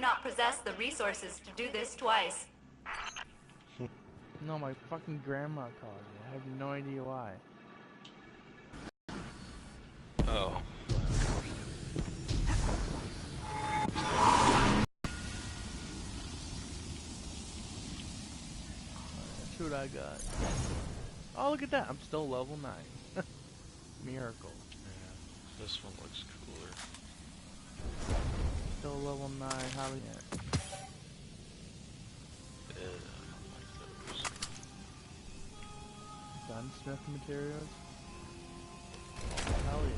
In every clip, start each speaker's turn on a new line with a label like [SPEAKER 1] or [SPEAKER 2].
[SPEAKER 1] not possess the resources to do this twice.
[SPEAKER 2] No, my fucking grandma called me. I have no idea why.
[SPEAKER 3] Oh.
[SPEAKER 2] That's what I got. Oh, look at that. I'm still level 9. Miracle.
[SPEAKER 3] Yeah, this one looks cooler.
[SPEAKER 2] Still level 9. How do you... Gunsmith materials? Hell yeah.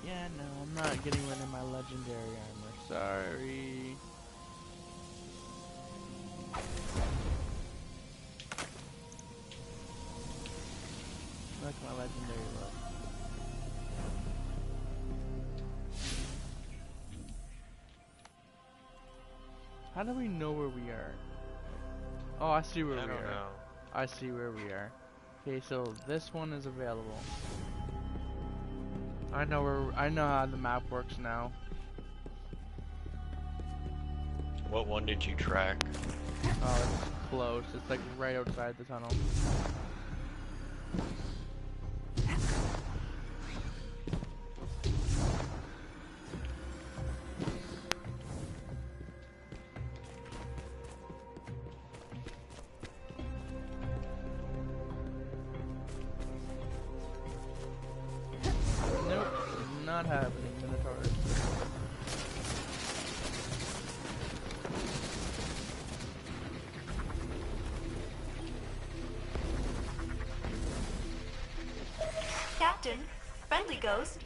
[SPEAKER 2] Yeah, no, I'm not getting rid of my legendary armor. Sorry. Look at my legendary look. How do we know where we are? Oh, I see where we are.
[SPEAKER 3] I don't know.
[SPEAKER 2] I see where we are. Okay, so this one is available. I know how the map works now.
[SPEAKER 3] What one did you track?
[SPEAKER 2] Oh, it's close. It's like right outside the tunnel. Nope, not happening, Minotaurs.
[SPEAKER 1] Captain, friendly ghost.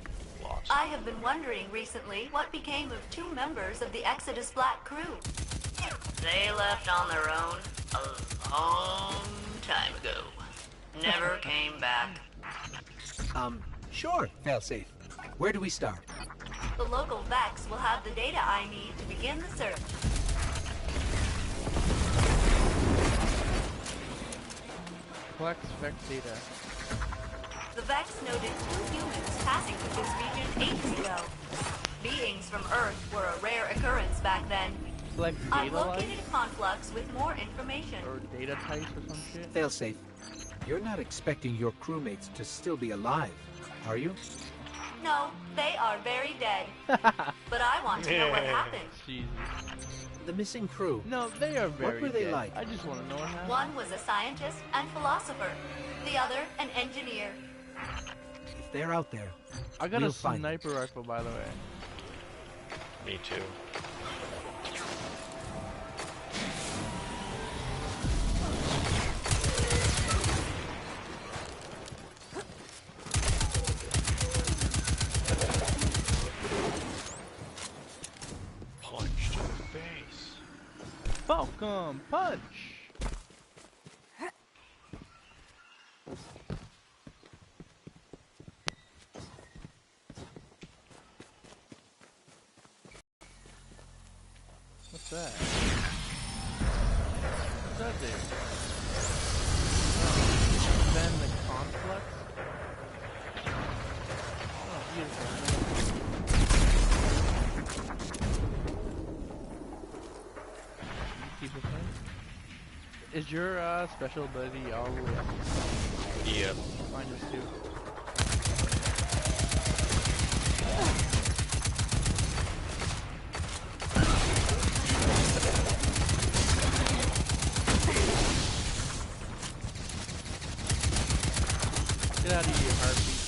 [SPEAKER 3] Lost.
[SPEAKER 1] I have been wondering recently what became of 2 members of the Exodus Black crew. They left on their own a long time ago. Never came back.
[SPEAKER 4] Sure, failsafe. Where do we start?
[SPEAKER 1] The local Vex will have the data I need to begin the search.
[SPEAKER 2] Collect Vex data.
[SPEAKER 1] The Vex noted 2 humans passing through this region ages ago. Beings from Earth were a rare occurrence back then.
[SPEAKER 2] Collect
[SPEAKER 1] I've
[SPEAKER 2] data
[SPEAKER 1] located
[SPEAKER 2] light?
[SPEAKER 1] a Conflux with more information.
[SPEAKER 2] Or data types or some shit?
[SPEAKER 4] Failsafe. You're not expecting your crewmates to still be alive, are you?
[SPEAKER 1] No, they are very dead. But I want to know what happened.
[SPEAKER 2] Jesus.
[SPEAKER 4] The missing crew.
[SPEAKER 2] No, they are very
[SPEAKER 4] What were they
[SPEAKER 2] dead.
[SPEAKER 4] like?
[SPEAKER 2] I just want to know what happened.
[SPEAKER 1] One was a scientist and philosopher. The other, an engineer.
[SPEAKER 4] If they're out there,
[SPEAKER 2] I got
[SPEAKER 4] we'll
[SPEAKER 2] a
[SPEAKER 4] find them.
[SPEAKER 2] sniper rifle, by the way.
[SPEAKER 3] Me too. Punch to the face.
[SPEAKER 2] Falcon punch! What's that? What's that do? Then the complex? Oh, beautiful. Keep it playing. Is your special ability all the way up?
[SPEAKER 3] Yeah.
[SPEAKER 2] Mine is too. Get out of here, heartbeat.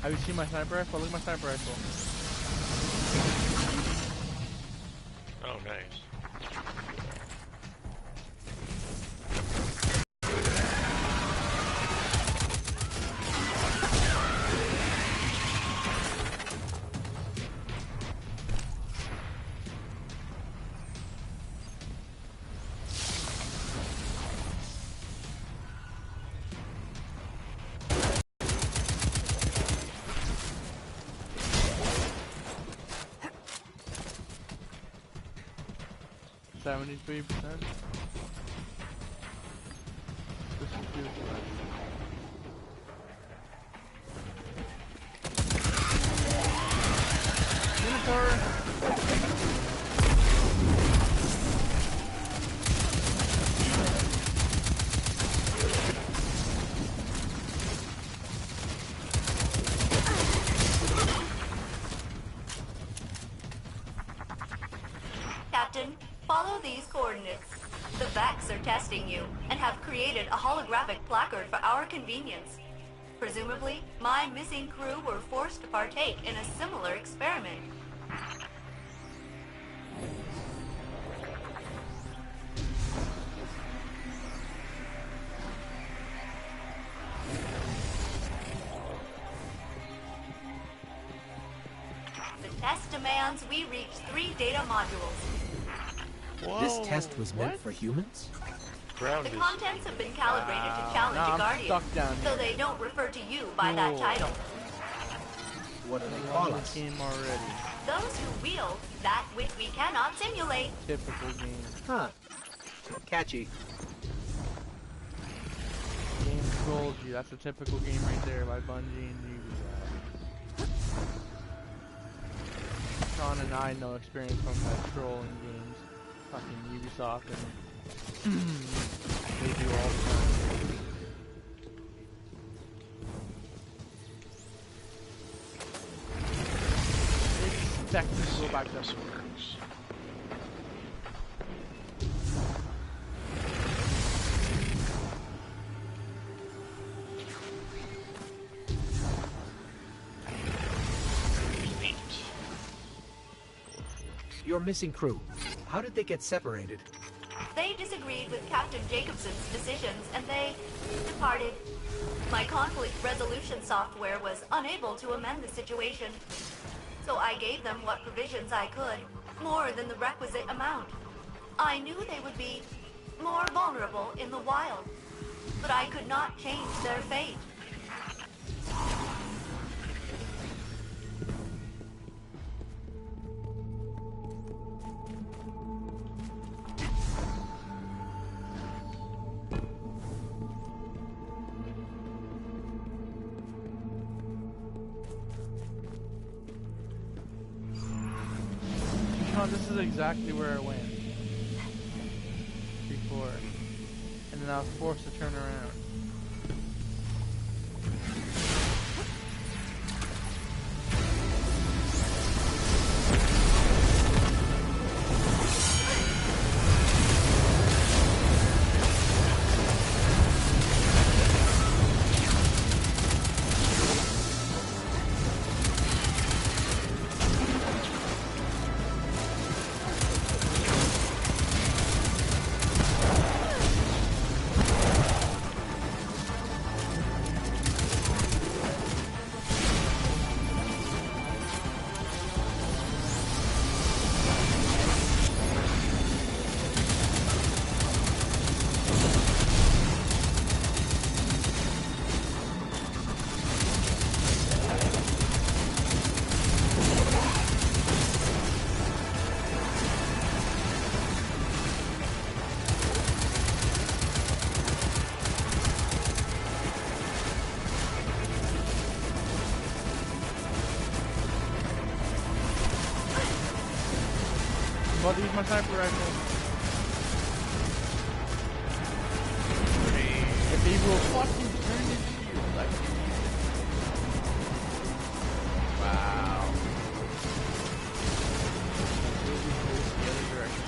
[SPEAKER 2] Have you seen my sniper rifle? Look at my sniper rifle.
[SPEAKER 3] Oh, nice.
[SPEAKER 2] 73%. This is beautiful. Minotaur!
[SPEAKER 1] Captain, follow these coordinates. The Vex are testing you and have created a holographic placard for our convenience. Presumably, my missing crew were forced to partake in a similar experiment. The test demands we reach 3 data modules.
[SPEAKER 3] Whoa.
[SPEAKER 4] This test was meant
[SPEAKER 2] what?
[SPEAKER 4] for humans?
[SPEAKER 3] Ground
[SPEAKER 1] The
[SPEAKER 3] is
[SPEAKER 1] contents have been calibrated to challenge
[SPEAKER 2] Nah,
[SPEAKER 1] a
[SPEAKER 2] I'm
[SPEAKER 1] guardian,
[SPEAKER 2] stuck down
[SPEAKER 1] so
[SPEAKER 2] here.
[SPEAKER 1] they don't refer to you by that
[SPEAKER 2] Cool.
[SPEAKER 1] title.
[SPEAKER 4] What do they
[SPEAKER 2] I
[SPEAKER 4] call
[SPEAKER 2] won
[SPEAKER 4] us?
[SPEAKER 2] the game already.
[SPEAKER 1] Those who wield that which we cannot simulate.
[SPEAKER 2] Typical game.
[SPEAKER 4] Huh. Catchy.
[SPEAKER 2] Game trolled you. That's a typical game right there by Bungie and Ubisoft. Sean and I know experience from that trolling games. Fucking Ubisoft and they do all the time. It's technical back
[SPEAKER 3] this
[SPEAKER 2] up.
[SPEAKER 3] works. Sweet.
[SPEAKER 4] Your missing crew. How did they get separated?
[SPEAKER 1] They disagreed with Captain Jacobson's decisions and they departed. My conflict resolution software was unable to amend the situation. So I gave them what provisions I could, more than the requisite amount. I knew they would be more vulnerable in the wild, but I could not change their fate.
[SPEAKER 2] No, this is exactly where I went before, and then I was forced to turn around. I'm about to use my sniper rifle. If they will fucking turn this shield, like. Wow. Really goes the other direction.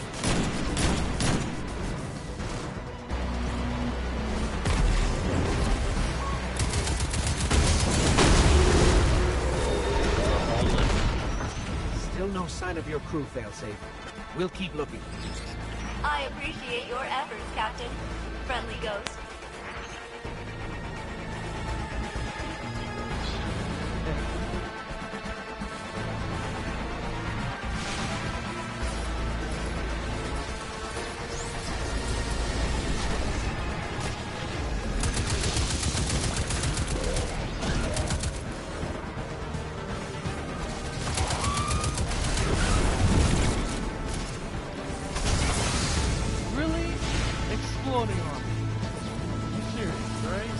[SPEAKER 4] Still no sign of your crew, failsafe. We'll keep looking.
[SPEAKER 1] I appreciate your efforts, Captain. Friendly Ghost.
[SPEAKER 2] exploding on me. You serious, right?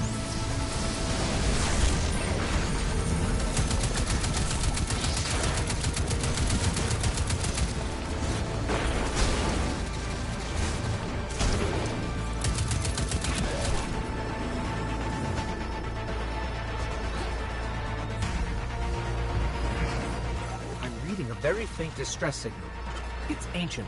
[SPEAKER 4] I'm reading a very faint distress signal. It's ancient.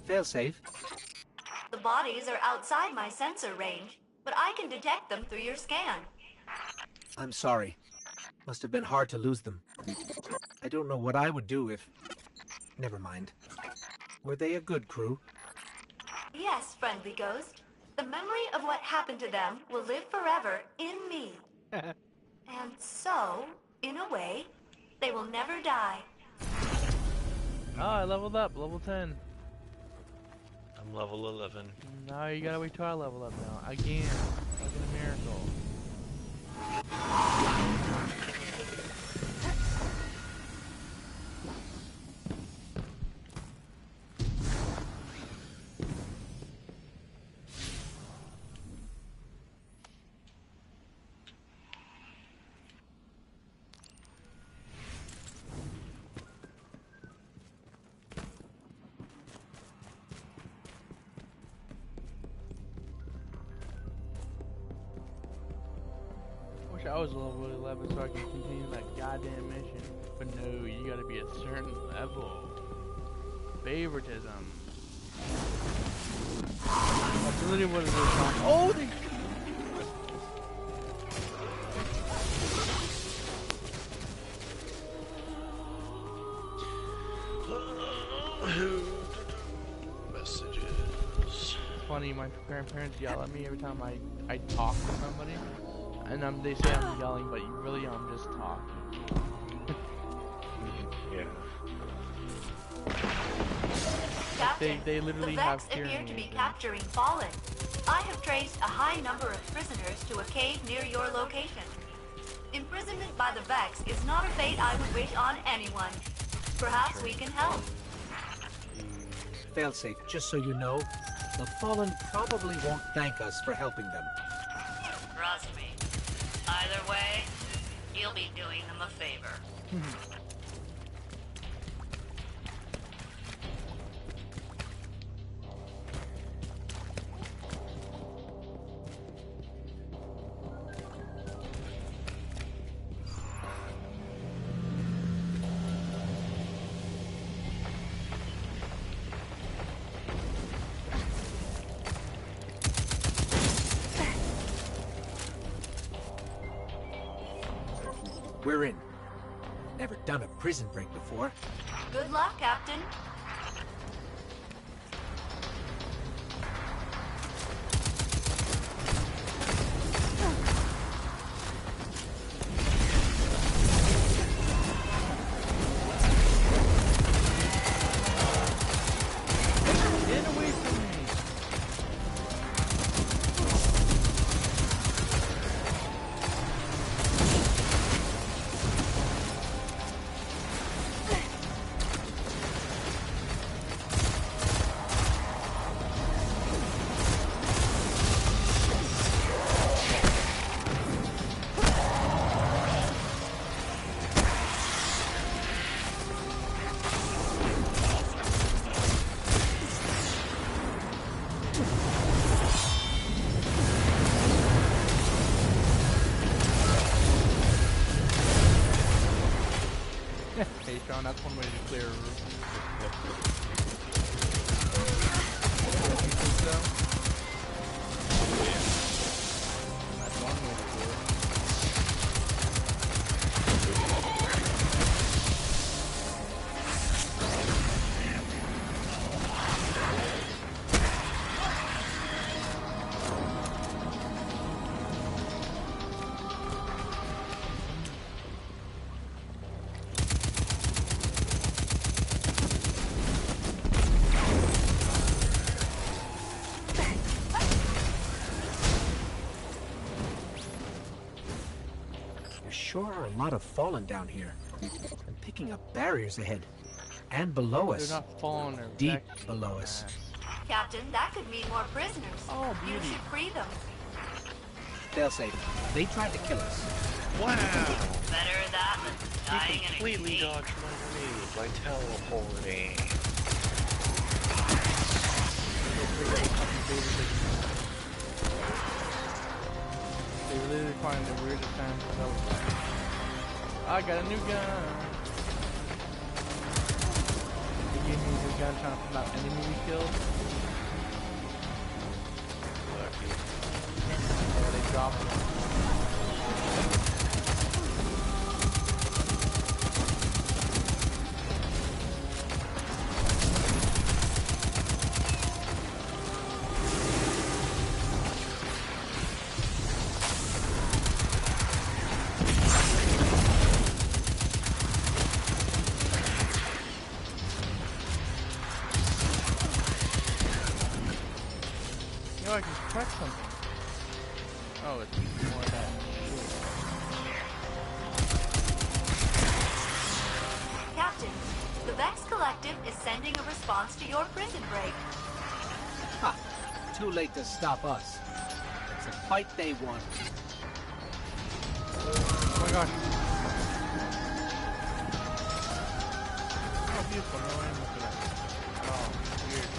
[SPEAKER 4] Failsafe.
[SPEAKER 1] The bodies are outside my sensor range, but I can detect them through your scan.
[SPEAKER 4] I'm sorry. Must have been hard to lose them. I don't know what I would do if... Never mind. Were they a good crew?
[SPEAKER 1] Yes, friendly ghost. The memory of what happened to them will live forever in me. And so, in a way, they will never die.
[SPEAKER 2] Oh, I leveled up, level 10.
[SPEAKER 3] I'm level 11.
[SPEAKER 2] Now you gotta wait till I level up now. Again. Like a miracle. I was level 11 so I can continue that goddamn mission. But no, you gotta be a certain level. Favoritism. That's literally what it is. Oh, they...
[SPEAKER 3] Messages.
[SPEAKER 2] Funny, my grandparents yell at me every time I talk to somebody. And they say I'm yelling, but really I'm just talking.
[SPEAKER 3] Yeah.
[SPEAKER 1] Captain,
[SPEAKER 2] They literally
[SPEAKER 1] the
[SPEAKER 2] have
[SPEAKER 1] Vex appear
[SPEAKER 2] hearing
[SPEAKER 1] to be
[SPEAKER 2] aids.
[SPEAKER 1] capturing Fallen. I have traced a high number of prisoners to a cave near your location. Imprisonment by the Vex is not a fate I would wish on anyone. Perhaps we can help.
[SPEAKER 4] Failsafe, just so you know, the Fallen probably won't thank us for helping them.
[SPEAKER 1] Trust me. Either way, you'll be doing them a favor.
[SPEAKER 4] We're in. Never done a prison break before.
[SPEAKER 1] Good luck, Captain.
[SPEAKER 2] Get away from me! Hey Sean, that's one way to clear a room. You think so? That's one way to do it.
[SPEAKER 4] sure are a lot of fallen down here. I'm picking up barriers ahead. And below
[SPEAKER 2] They're
[SPEAKER 4] us.
[SPEAKER 2] not falling, they're
[SPEAKER 4] Deep
[SPEAKER 2] vexed.
[SPEAKER 4] below us.
[SPEAKER 1] Captain, that could mean more prisoners.
[SPEAKER 2] Oh,
[SPEAKER 1] You
[SPEAKER 2] beauty.
[SPEAKER 1] should free them.
[SPEAKER 4] Failsafe. They tried to kill us.
[SPEAKER 3] Wow!
[SPEAKER 1] Better that than dying
[SPEAKER 3] He
[SPEAKER 1] in a
[SPEAKER 3] completely
[SPEAKER 1] cave.
[SPEAKER 3] dodged my grenade by teleporting.
[SPEAKER 2] They literally find the weirdest times to tell us. I got a new gun. They gave me the gun trying to find out enemy we killed.
[SPEAKER 3] Lucky.
[SPEAKER 2] Yeah, they dropped it. You know, I can collect something. Oh, it's more of that.
[SPEAKER 1] Captain, the Vex Collective is sending a response to your prison break.
[SPEAKER 4] Ha! Too late to stop us. It's a fight they won.
[SPEAKER 2] Oh my gosh. Oh, beautiful. No ammo for that. Oh, weird.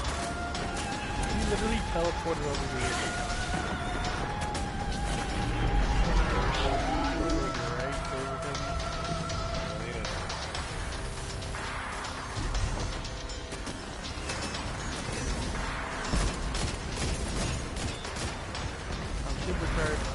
[SPEAKER 2] He literally teleported over here. Right over him. I'm supercharged.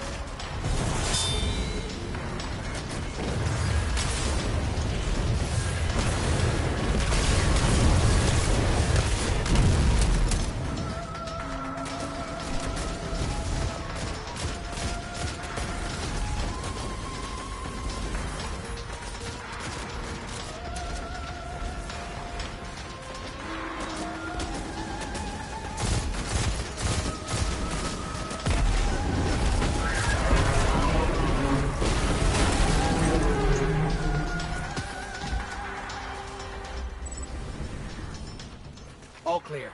[SPEAKER 4] All clear.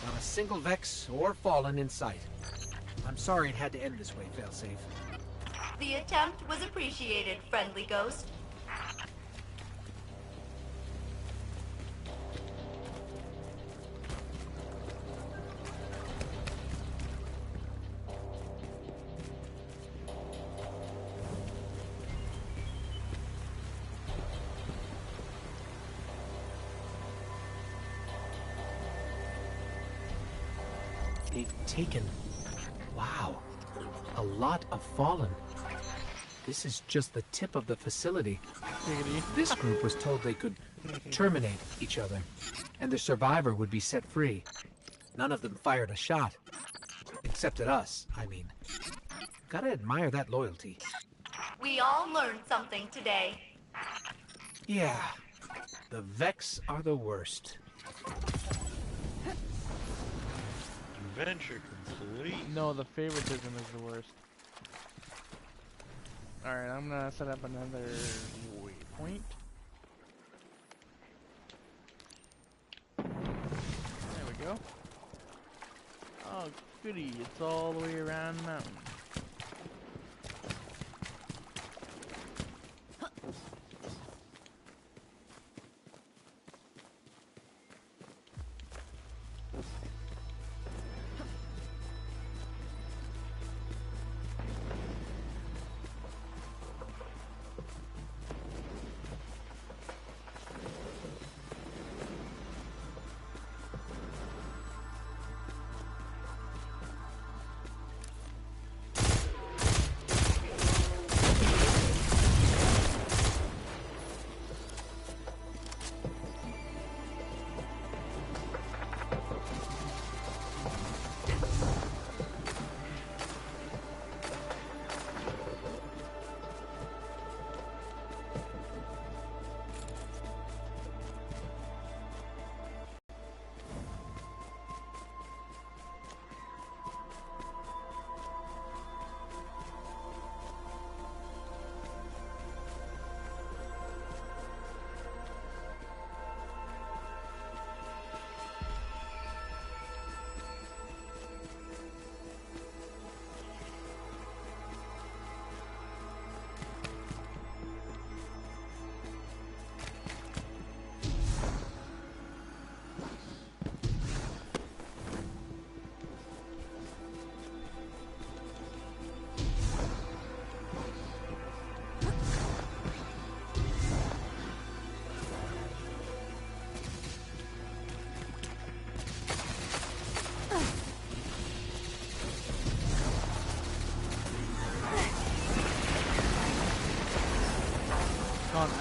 [SPEAKER 4] Not a single Vex or Fallen in sight. I'm sorry it had to end this way, Failsafe.
[SPEAKER 1] The attempt was appreciated, friendly ghost.
[SPEAKER 4] They've taken... Wow. A lot of Fallen. This is just the tip of the facility.
[SPEAKER 2] Giggity.
[SPEAKER 4] This group was told they could terminate each other, and the survivor would be set free. None of them fired a shot. Except at us, I mean. Gotta admire that loyalty.
[SPEAKER 1] We all learned something today.
[SPEAKER 4] Yeah. The Vex are the worst.
[SPEAKER 3] Adventure complete.
[SPEAKER 2] No, the favoritism is the worst. Alright, I'm gonna set up another waypoint. There we go. Oh, goody, it's all the way around the mountain.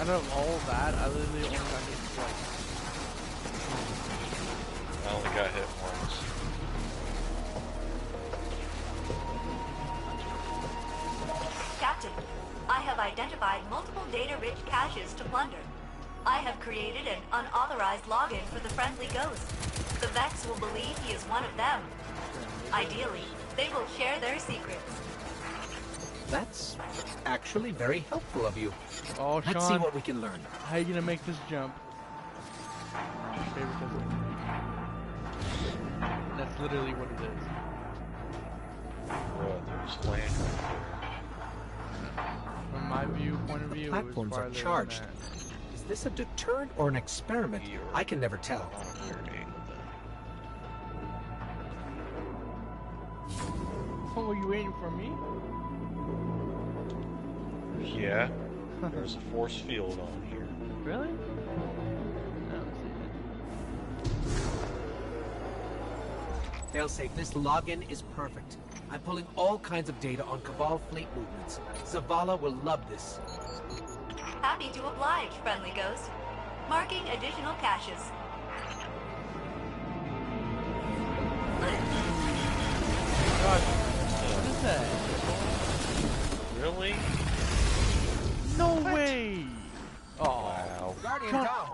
[SPEAKER 2] Out of all that, I literally only got hit twice.
[SPEAKER 3] I only got hit once.
[SPEAKER 1] Captain, I have identified multiple data-rich caches to plunder. I have created an unauthorized login for the Friendly Ghost. The Vex will believe he is one of them. Ideally, they will share their secrets.
[SPEAKER 4] That's actually very helpful of you.
[SPEAKER 2] Oh,
[SPEAKER 4] Let's see
[SPEAKER 2] Sean,
[SPEAKER 4] what we can learn.
[SPEAKER 2] how you gonna make this jump? Favoritism. That's literally what it is.
[SPEAKER 3] Bro, there's land
[SPEAKER 2] From my point of view,
[SPEAKER 4] Platforms
[SPEAKER 2] it
[SPEAKER 4] are
[SPEAKER 2] was farther
[SPEAKER 4] charged.
[SPEAKER 2] than that.
[SPEAKER 4] Is this a deterrent or an experiment? I can never tell.
[SPEAKER 3] on a weird angle
[SPEAKER 2] Oh, were you waiting for me?
[SPEAKER 3] then. Yeah, there's a force field on here.
[SPEAKER 2] Really? I don't see it.
[SPEAKER 4] Failsafe, this login is perfect. I'm pulling all kinds of data on Cabal fleet movements. Zavala will love this.
[SPEAKER 1] Happy to oblige, Friendly Ghost. Marking additional caches.
[SPEAKER 2] Gosh, what is that?
[SPEAKER 3] Really?
[SPEAKER 2] No way! Oh,
[SPEAKER 3] Wow.
[SPEAKER 4] Guardian
[SPEAKER 2] Come-
[SPEAKER 4] down.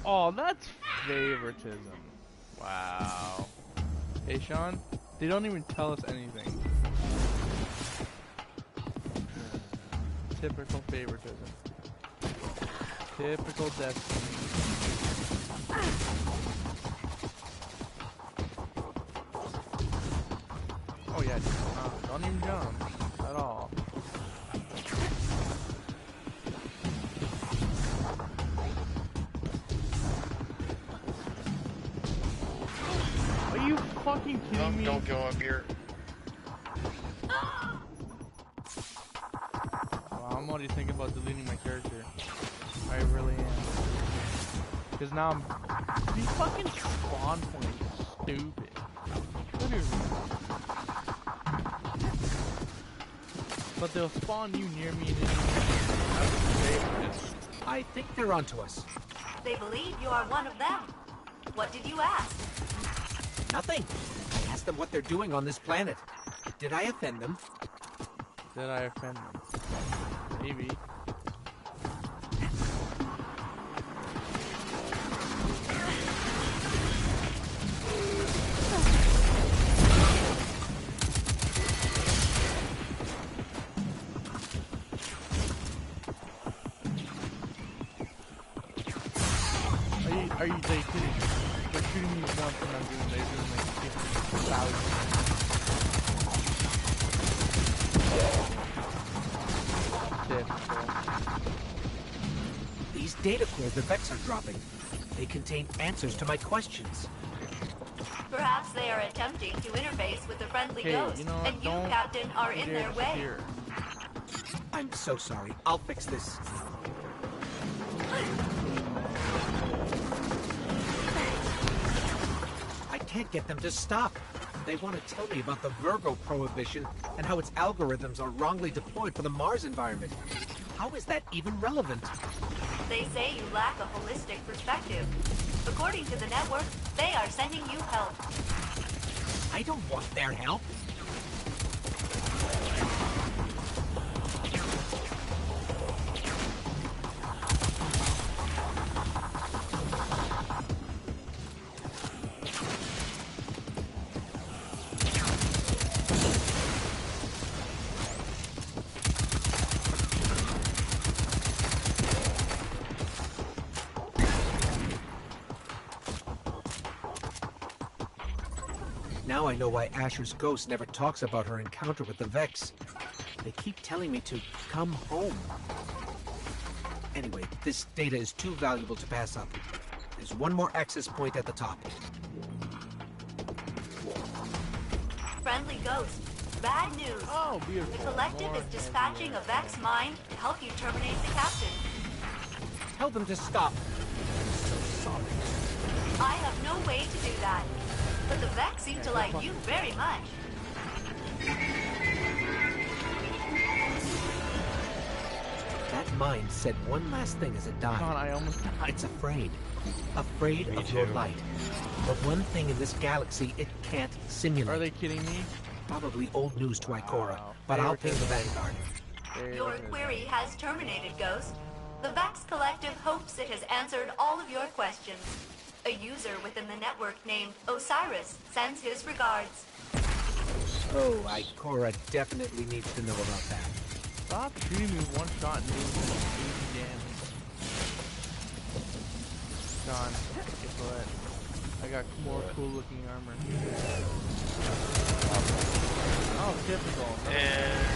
[SPEAKER 2] oh, that's favoritism. Wow. Hey, Sean, they don't even tell us anything. Typical favoritism. Typical destiny. Oh yeah, don't even jump at all. Are you fucking kidding me?
[SPEAKER 3] Don't go up here.
[SPEAKER 2] Wow, I'm already thinking about deleting my character. I really am. Because now these fucking spawn points are stupid. Literally. But they'll spawn you near me and then
[SPEAKER 4] I think they're onto us.
[SPEAKER 1] They believe you are one of them. What did you ask?
[SPEAKER 4] Nothing. I asked them what they're doing on this planet. Did I offend them?
[SPEAKER 2] did I offend them? Maybe. Are you they kidding me? They're shooting me once and I'm doing they're doing like 50,000.
[SPEAKER 4] These data cores the Vex are dropping. They contain answers to my questions.
[SPEAKER 1] Perhaps they are attempting to interface with the Friendly
[SPEAKER 2] Okay,
[SPEAKER 1] Ghost,
[SPEAKER 2] you know what?
[SPEAKER 1] and you,
[SPEAKER 2] Don't
[SPEAKER 1] Captain, are in
[SPEAKER 2] dare
[SPEAKER 1] their way.
[SPEAKER 2] disappear.
[SPEAKER 4] I'm so sorry. I'll fix this. I can't get them to stop. They want to tell me about the Virgo prohibition and how its algorithms are wrongly deployed for the Mars environment. How is that even relevant?
[SPEAKER 1] They say you lack a holistic perspective. According to the network, they are sending you help.
[SPEAKER 4] I don't want their help. Now I know why Asher's ghost never talks about her encounter with the Vex. They keep telling me to come home. Anyway, this data is too valuable to pass up. There's one more access point at the top.
[SPEAKER 1] Friendly Ghost, bad news.
[SPEAKER 2] Oh,
[SPEAKER 1] The
[SPEAKER 2] beautiful.
[SPEAKER 1] Collective
[SPEAKER 2] More
[SPEAKER 1] is dispatching a
[SPEAKER 2] everywhere.
[SPEAKER 1] Vex mine to help you terminate the Captain.
[SPEAKER 4] Tell them to stop.
[SPEAKER 1] I have no way to do that. But the Vex seem to like you very much.
[SPEAKER 4] That mind said one last thing as it died.
[SPEAKER 2] Sean, I almost died.
[SPEAKER 4] It's afraid. Afraid
[SPEAKER 3] Me
[SPEAKER 4] of your
[SPEAKER 3] too.
[SPEAKER 4] light. The one thing in this galaxy it can't simulate.
[SPEAKER 2] Are they kidding me?
[SPEAKER 4] Probably old news to Ikora,
[SPEAKER 2] Wow.
[SPEAKER 4] but I'll ping the
[SPEAKER 2] Favoritism.
[SPEAKER 4] Vanguard.
[SPEAKER 2] There
[SPEAKER 1] Your
[SPEAKER 2] it is.
[SPEAKER 1] query has terminated, Ghost. The Vax Collective hopes it has answered all of your questions. A user within the network named Osiris sends his regards.
[SPEAKER 4] Oh, Ikora definitely needs to know about that.
[SPEAKER 2] Stop shooting me one shot and doing 80 damage. Sean, guess what? I got more cool looking armor. Oh, typical.
[SPEAKER 3] And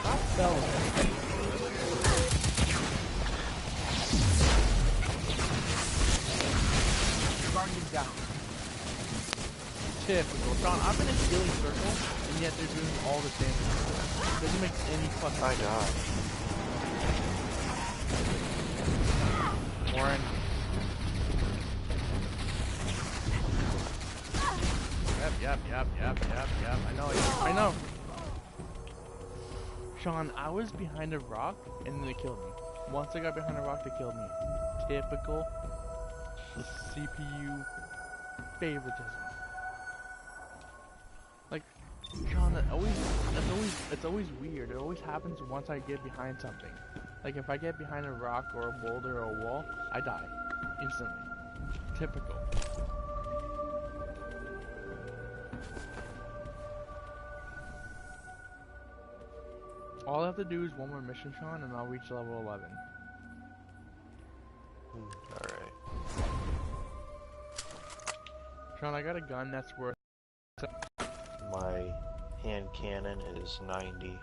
[SPEAKER 2] Stop spelling. Guardian down. Typical. Sean, I'm in a healing circle, and yet they're doing all the damage. Doesn't make any fucking
[SPEAKER 3] I died.
[SPEAKER 2] Warren. Yep. I know. Sean, I was behind a rock, and then they killed me. Once I got behind a rock, they killed me. Typical CPU favoritism. Like, Sean, it's always weird. It always happens once I get behind something. Like, if I get behind a rock or a boulder or a wall, I die instantly. Typical. All I have to do is one more mission, Sean, and I'll reach level 11.
[SPEAKER 3] Alright.
[SPEAKER 2] Sean, I got a gun that's worth...
[SPEAKER 3] My hand cannon is 90.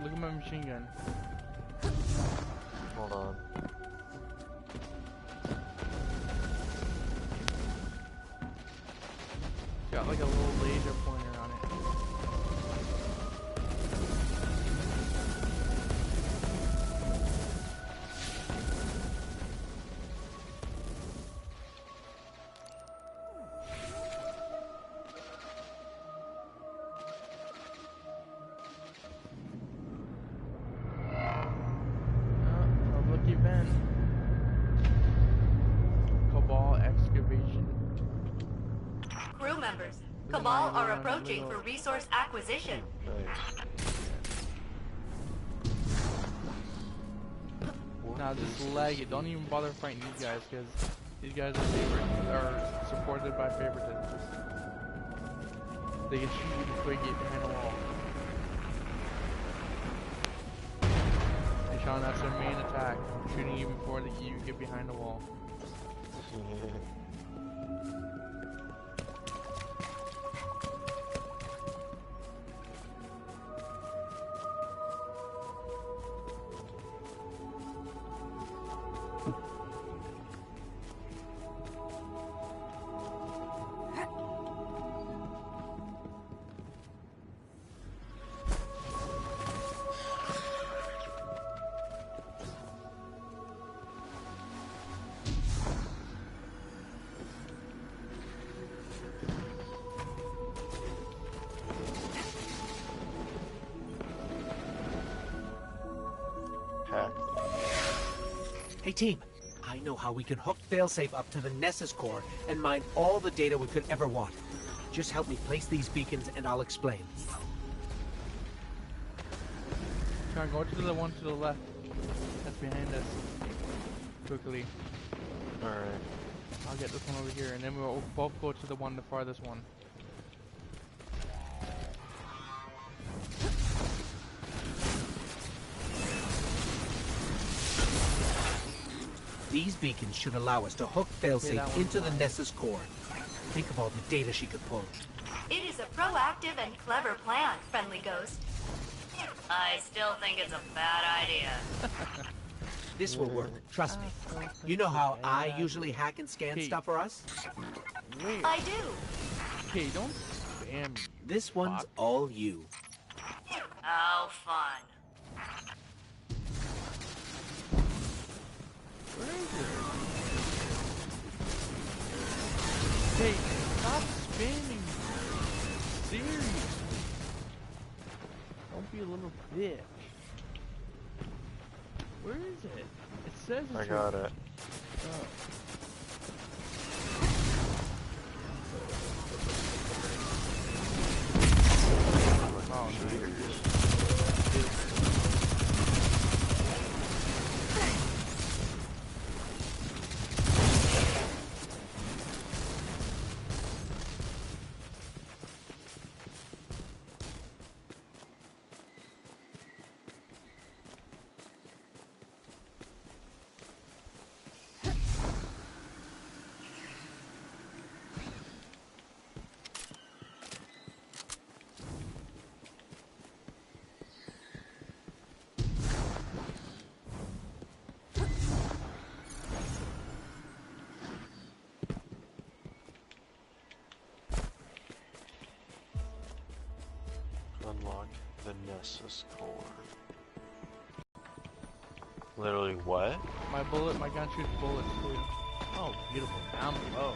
[SPEAKER 2] Look at my machine gun.
[SPEAKER 3] Hold on.
[SPEAKER 2] Got like a little laser pointer on it. Oh, lucky Ben. Cabal excavation.
[SPEAKER 1] Crew members, Cabal are approaching for resource acquisition.
[SPEAKER 3] Nice.
[SPEAKER 2] Now just lag it. Don't even bother fighting these guys because these guys are supported by favoritism. They can shoot you before you get behind a wall. And Sean, that's their main attack. Shooting you before you get behind a wall.
[SPEAKER 3] Hack.
[SPEAKER 4] Hey team, I know how we can hook Failsafe up to the Nessus core and mine all the data we could ever want. Just help me place these beacons and I'll explain.
[SPEAKER 2] Sean, go to the one to the left. That's behind us. Quickly.
[SPEAKER 3] Alright.
[SPEAKER 2] I'll get this one over here, and then we'll both go to the one, the farthest one.
[SPEAKER 4] These beacons should allow us to hook
[SPEAKER 2] that
[SPEAKER 4] Failsafe
[SPEAKER 2] one's
[SPEAKER 4] into the
[SPEAKER 2] mine.
[SPEAKER 4] Nessus core. Think of all the data she could pull.
[SPEAKER 1] It is a proactive and clever plan, Friendly Ghost. I still think it's a bad idea.
[SPEAKER 4] This will work, trust me. You know how I usually hack and scan
[SPEAKER 2] Hey.
[SPEAKER 4] stuff for us?
[SPEAKER 2] Wait.
[SPEAKER 1] I do.
[SPEAKER 2] Okay, don't spam me,
[SPEAKER 4] This one's
[SPEAKER 2] Fuck.
[SPEAKER 4] all you.
[SPEAKER 1] How fun.
[SPEAKER 2] Where is it? Hey, stop spamming. Serious. Don't be a little bitch. Where is it? It says it's
[SPEAKER 3] I got it.
[SPEAKER 2] Oh. Oh,
[SPEAKER 3] Unlock the Nessus core. Literally what?
[SPEAKER 2] my gun shoots bullets too. Oh, beautiful. Down below.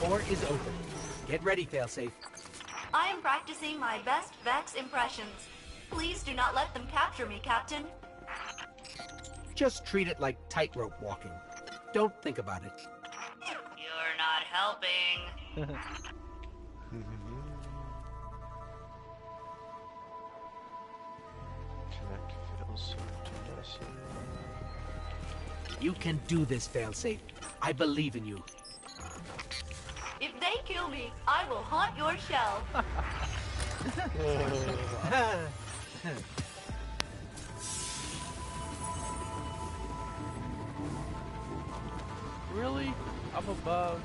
[SPEAKER 4] Core is open. Get ready, failsafe.
[SPEAKER 1] I am practicing my best Vex impressions. Please do not let them capture me, Captain.
[SPEAKER 4] Just treat it like tightrope walking. Don't think about it.
[SPEAKER 1] You're not helping.
[SPEAKER 3] Connect failsafe to Nessus.
[SPEAKER 4] You can do this, failsafe. I believe in you.
[SPEAKER 1] If they kill me, I will haunt your shell.
[SPEAKER 2] Really? Up above?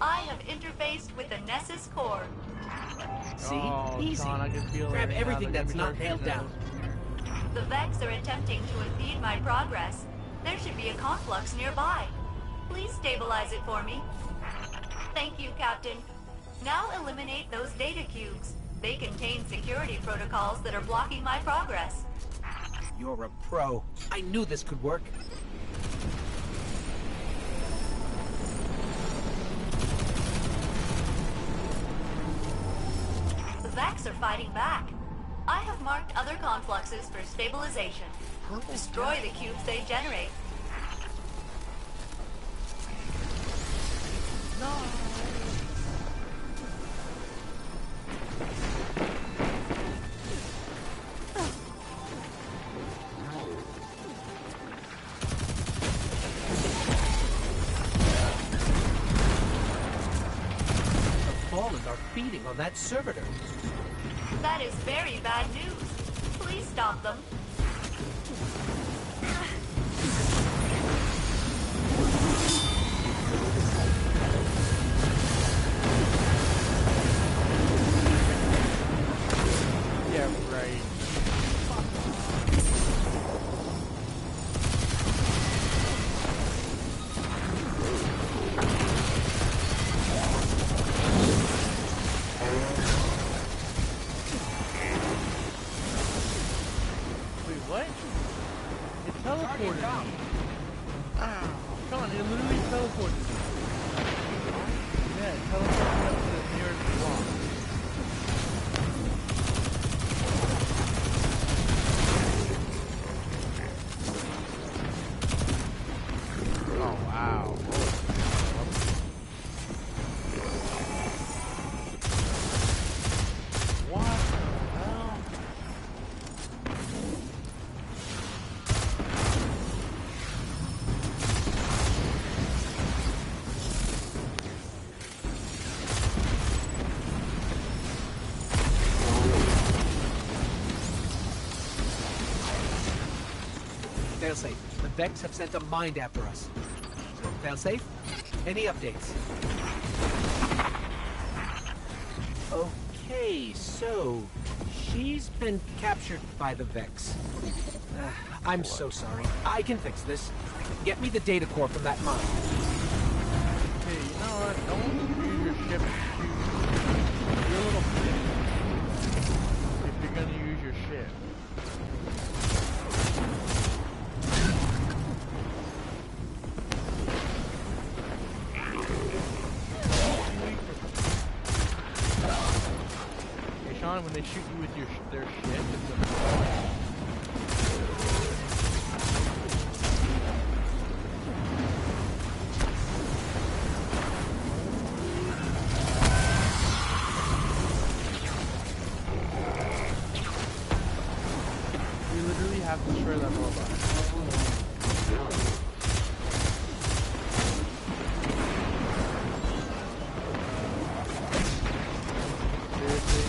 [SPEAKER 1] I have interfaced with the Nessus core.
[SPEAKER 4] See?
[SPEAKER 2] Oh,
[SPEAKER 4] Easy.
[SPEAKER 2] Sean, I can feel
[SPEAKER 4] Grab
[SPEAKER 2] it.
[SPEAKER 4] everything
[SPEAKER 2] Now
[SPEAKER 4] that's
[SPEAKER 2] they're
[SPEAKER 4] not
[SPEAKER 2] gonna
[SPEAKER 4] nailed
[SPEAKER 2] start
[SPEAKER 4] down.
[SPEAKER 2] shooting
[SPEAKER 1] The Vex are attempting to impede my progress. There should be a conflux nearby. Please stabilize it for me. Thank you, Captain. Now eliminate those data cubes. They contain security protocols that are blocking my progress.
[SPEAKER 4] You're a pro. I knew this could work.
[SPEAKER 1] The Vex are fighting back. I have marked other confluxes for stabilization. Destroy the cubes they generate.
[SPEAKER 4] The Fallen are feeding on that servitor.
[SPEAKER 1] That is very bad news. Please stop them.
[SPEAKER 2] Yeah, right. Wait, what? It teleported me. Come on, it literally teleported me. Yeah, it teleported me up to the nearest block. Oh, wow. What the hell?
[SPEAKER 4] Failsafe, the Vex have sent a mind after us. Failsafe, any updates? Okay, so she's been captured by the Vex. I'm so sorry. I can fix this. Get me the data core from that mine.
[SPEAKER 2] Hey, you know what? Don't use your ship to shoot. You're a little bitch. If you're gonna use your ship. Hey, Sean, when they shoot you with their ship, it's a... have to destroy that robot. Seriously?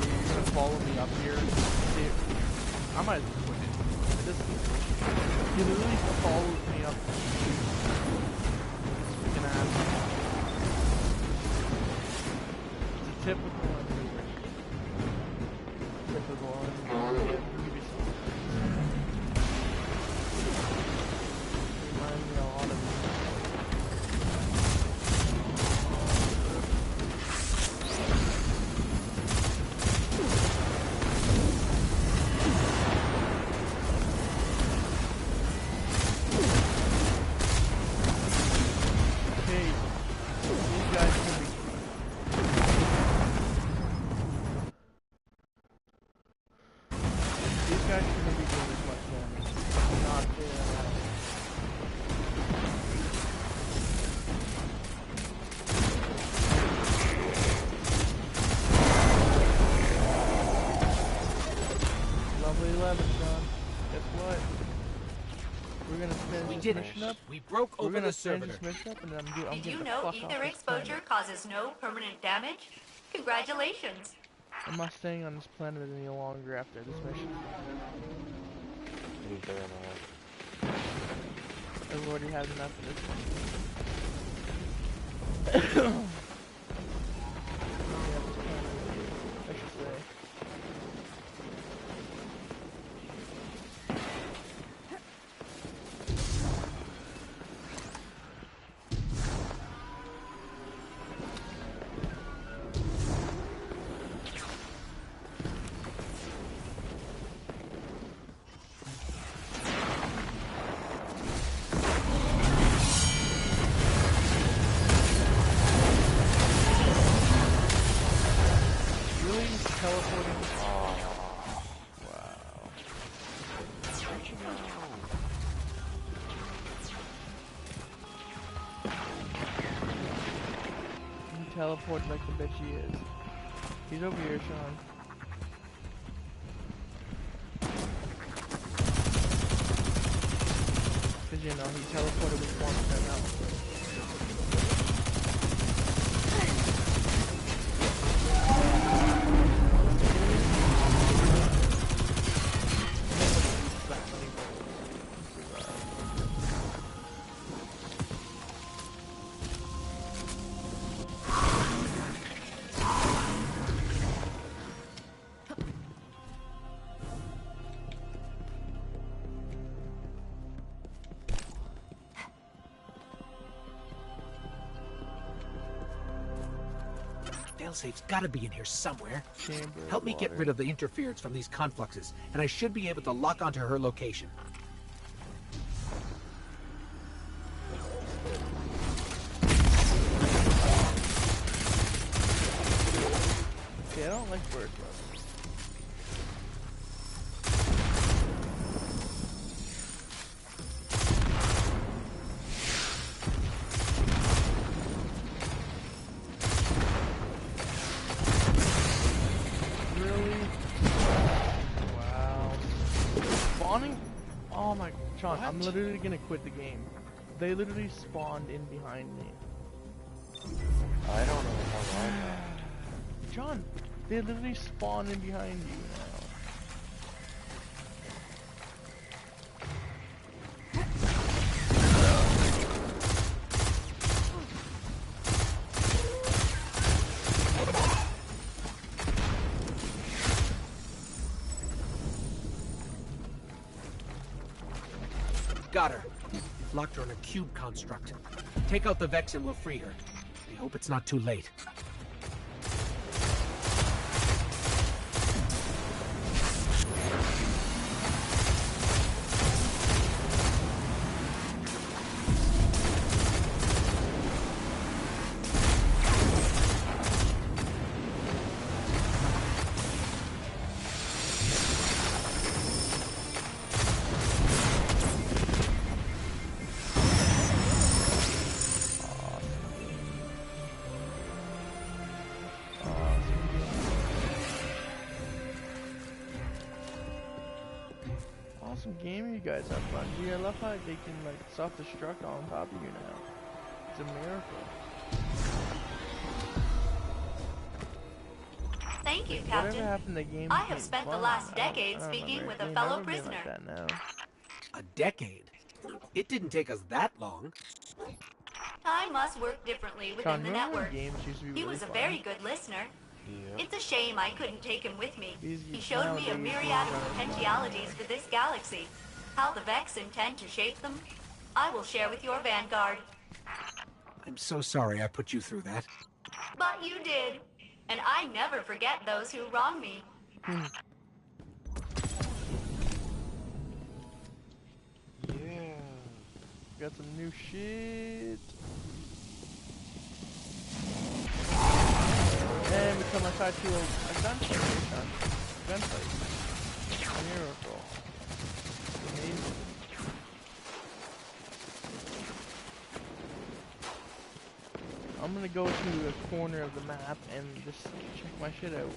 [SPEAKER 2] You're gonna follow me up here? See, I might as well quit it. He literally follows me up. Freaking ass. It's a typical one.
[SPEAKER 4] We broke over the servitor.
[SPEAKER 1] Did you know ether exposure causes no permanent damage? Congratulations.
[SPEAKER 2] I'm not staying on this planet any longer after this mission. I've already had enough of this one. I should say. Teleport like the bitch he is. He's over here, Sean. Cause you know, he teleported with 1% health.
[SPEAKER 4] Failsafe's gotta be in here somewhere.
[SPEAKER 2] Chamber
[SPEAKER 4] Help me get rid of the interference from these confluxes, and I should be able to lock onto her location.
[SPEAKER 2] Okay, I don't like bird love. Sean, I'm literally gonna quit the game. They literally spawned in behind me.
[SPEAKER 3] I don't know how I got.
[SPEAKER 2] John, they literally spawned in behind you
[SPEAKER 4] Got her. Locked her in a cube construct. Take out the Vex and we'll free her. I hope it's not too late.
[SPEAKER 2] Awesome game, you guys have fun. Gee, I love how they can like self-destruct on top of you now. It's a miracle.
[SPEAKER 1] Thank you,
[SPEAKER 2] Whatever
[SPEAKER 1] Captain.
[SPEAKER 2] happened to game
[SPEAKER 1] I have
[SPEAKER 2] became
[SPEAKER 1] spent the
[SPEAKER 2] fun.
[SPEAKER 1] last
[SPEAKER 2] I
[SPEAKER 1] decade
[SPEAKER 2] don't
[SPEAKER 1] speaking
[SPEAKER 2] remember.
[SPEAKER 1] with a
[SPEAKER 2] It'll
[SPEAKER 1] fellow
[SPEAKER 2] never be
[SPEAKER 1] prisoner.
[SPEAKER 2] like that now.
[SPEAKER 4] A decade? It didn't take us that long.
[SPEAKER 1] Time must work differently within
[SPEAKER 2] Sean,
[SPEAKER 1] the
[SPEAKER 2] remember when
[SPEAKER 1] network.
[SPEAKER 2] games used to be
[SPEAKER 1] He
[SPEAKER 2] really
[SPEAKER 1] was a
[SPEAKER 2] fun?
[SPEAKER 1] very good listener.
[SPEAKER 3] Yeah.
[SPEAKER 1] It's a shame I couldn't take him with me.
[SPEAKER 2] These
[SPEAKER 1] He showed me a
[SPEAKER 2] nowadays
[SPEAKER 1] myriad
[SPEAKER 2] games
[SPEAKER 1] of
[SPEAKER 2] aren't fun.
[SPEAKER 1] potentialities for this galaxy. How the Vex intend to shape them, I will share with your Vanguard.
[SPEAKER 4] I'm so sorry I put you through that.
[SPEAKER 1] But you did. And I never forget those who wrong me.
[SPEAKER 3] Yeah.
[SPEAKER 2] Got some new shit. And we come outside to a gunfight, Sean. Gunfight. A miracle. Amazing. I'm gonna go to a corner of the map and just check my shit out.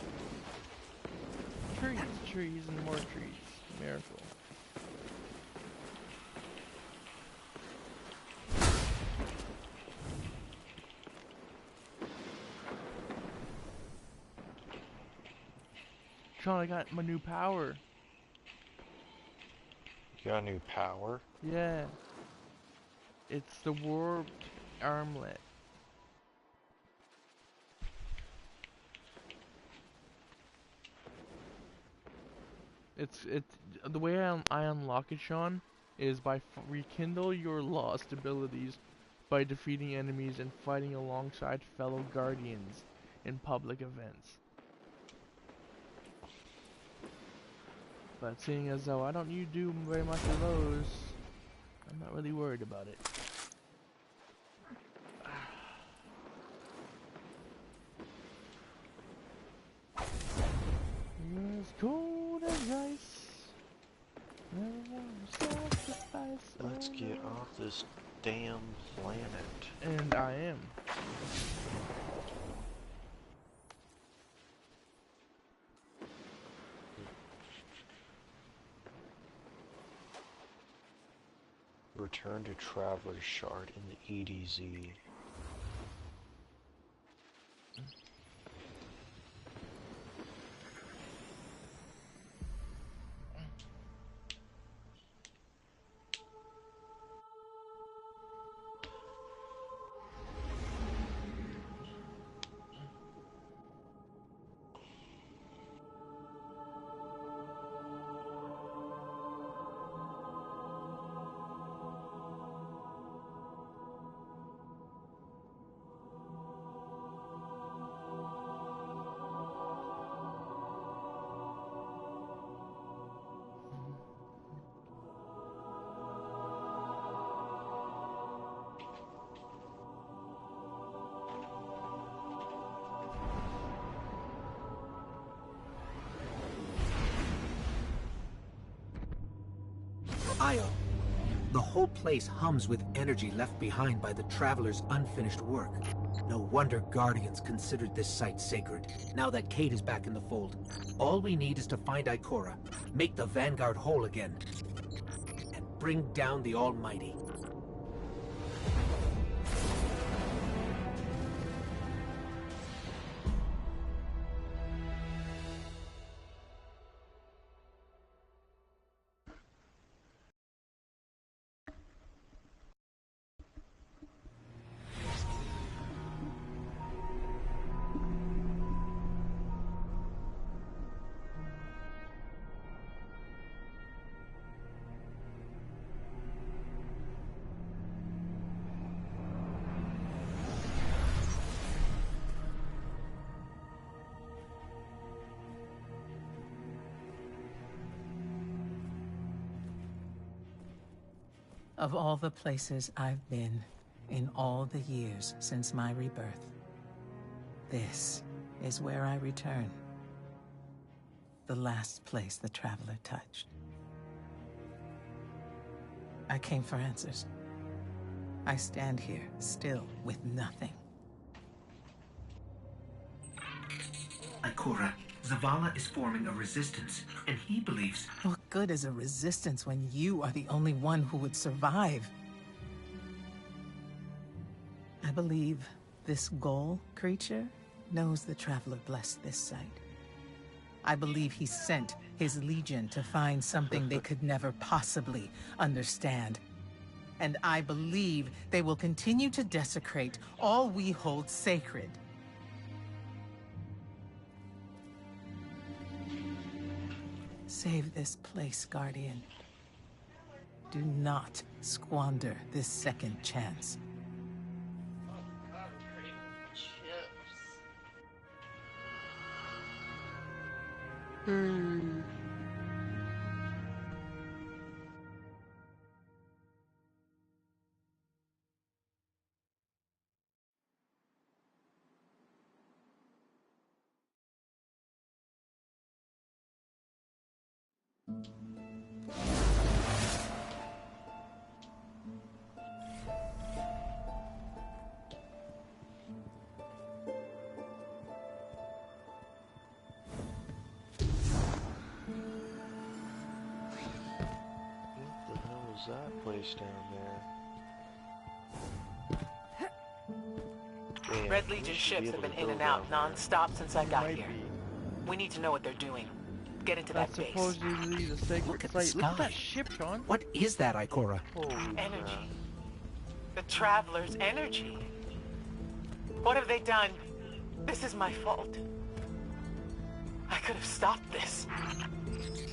[SPEAKER 2] Trees, trees, and more trees. Miracle. Sean, I got my new power.
[SPEAKER 3] You got a new power?
[SPEAKER 2] Yeah. It's the warped armlet. It's the way I unlock it, Sean, is by rekindle your lost abilities by defeating enemies and fighting alongside fellow guardians in public events. But seeing as though I don't do very much of those, I'm not really worried about it. As cold as ice. Never sacrifice.
[SPEAKER 3] Let's get off this damn planet.
[SPEAKER 2] And I am.
[SPEAKER 3] Return to Traveler's Shard in the EDZ.
[SPEAKER 4] Io! The whole place hums with energy left behind by the Traveler's unfinished work. No wonder Guardians considered this site sacred, now that Kate is back in the fold. All we need is to find Ikora, make the Vanguard whole again, and bring down the Almighty.
[SPEAKER 5] Of all the places I've been in all the years since my rebirth, this is where I return. The last place the Traveler touched. I came for answers. I stand here, still with nothing.
[SPEAKER 4] Ikora, Zavala is forming a resistance, and he believes...
[SPEAKER 5] What good is a resistance when you are the only one who would survive? I believe this Ghoul creature knows the Traveler blessed this site. I believe he sent his legion to find something they could never possibly understand. And I believe they will continue to desecrate all we hold sacred. Save this place, Guardian. Do not squander this second chance.
[SPEAKER 3] That place down there. Damn,
[SPEAKER 6] Red Legion ships have been in and out non-stop since I got here. We need to know what they're doing. Get into that base.
[SPEAKER 2] That's supposedly the sacred
[SPEAKER 4] Look at the
[SPEAKER 2] site. Look at
[SPEAKER 4] sky.
[SPEAKER 2] that ship, Sean.
[SPEAKER 4] What is that, Ikora?
[SPEAKER 3] Holy
[SPEAKER 6] Energy.
[SPEAKER 3] crap.
[SPEAKER 6] The Traveler's energy. What have they done? This is my fault. I could have stopped this.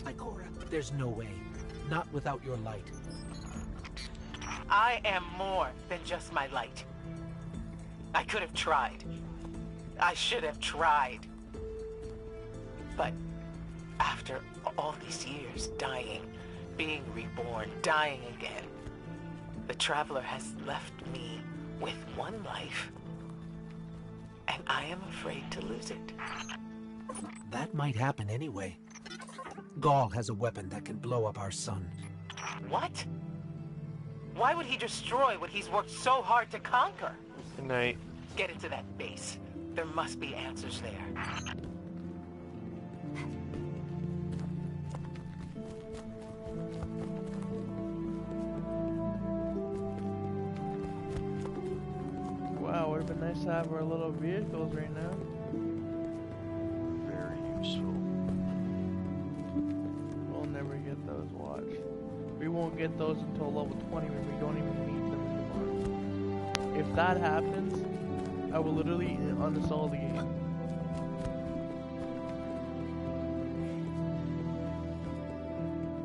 [SPEAKER 4] Ikora, there's no way. Not without your light.
[SPEAKER 6] I am more than just my light. I could have tried. I should have tried. But after all these years, dying, being reborn, dying again, the Traveler has left me with one life. And I am afraid to lose it.
[SPEAKER 4] That might happen anyway. Gaul has a weapon that can blow up our sun.
[SPEAKER 6] What? Why would he destroy what he's worked so hard to conquer?
[SPEAKER 3] Good night.
[SPEAKER 6] Get into that base. There must be answers there.
[SPEAKER 2] Wow, would have been nice to have our little vehicles right now.
[SPEAKER 3] Very useful.
[SPEAKER 2] We'll never get those, watch. We won't get those until level 20 when we don't even need them anymore. If that happens, I will literally uninstall the game.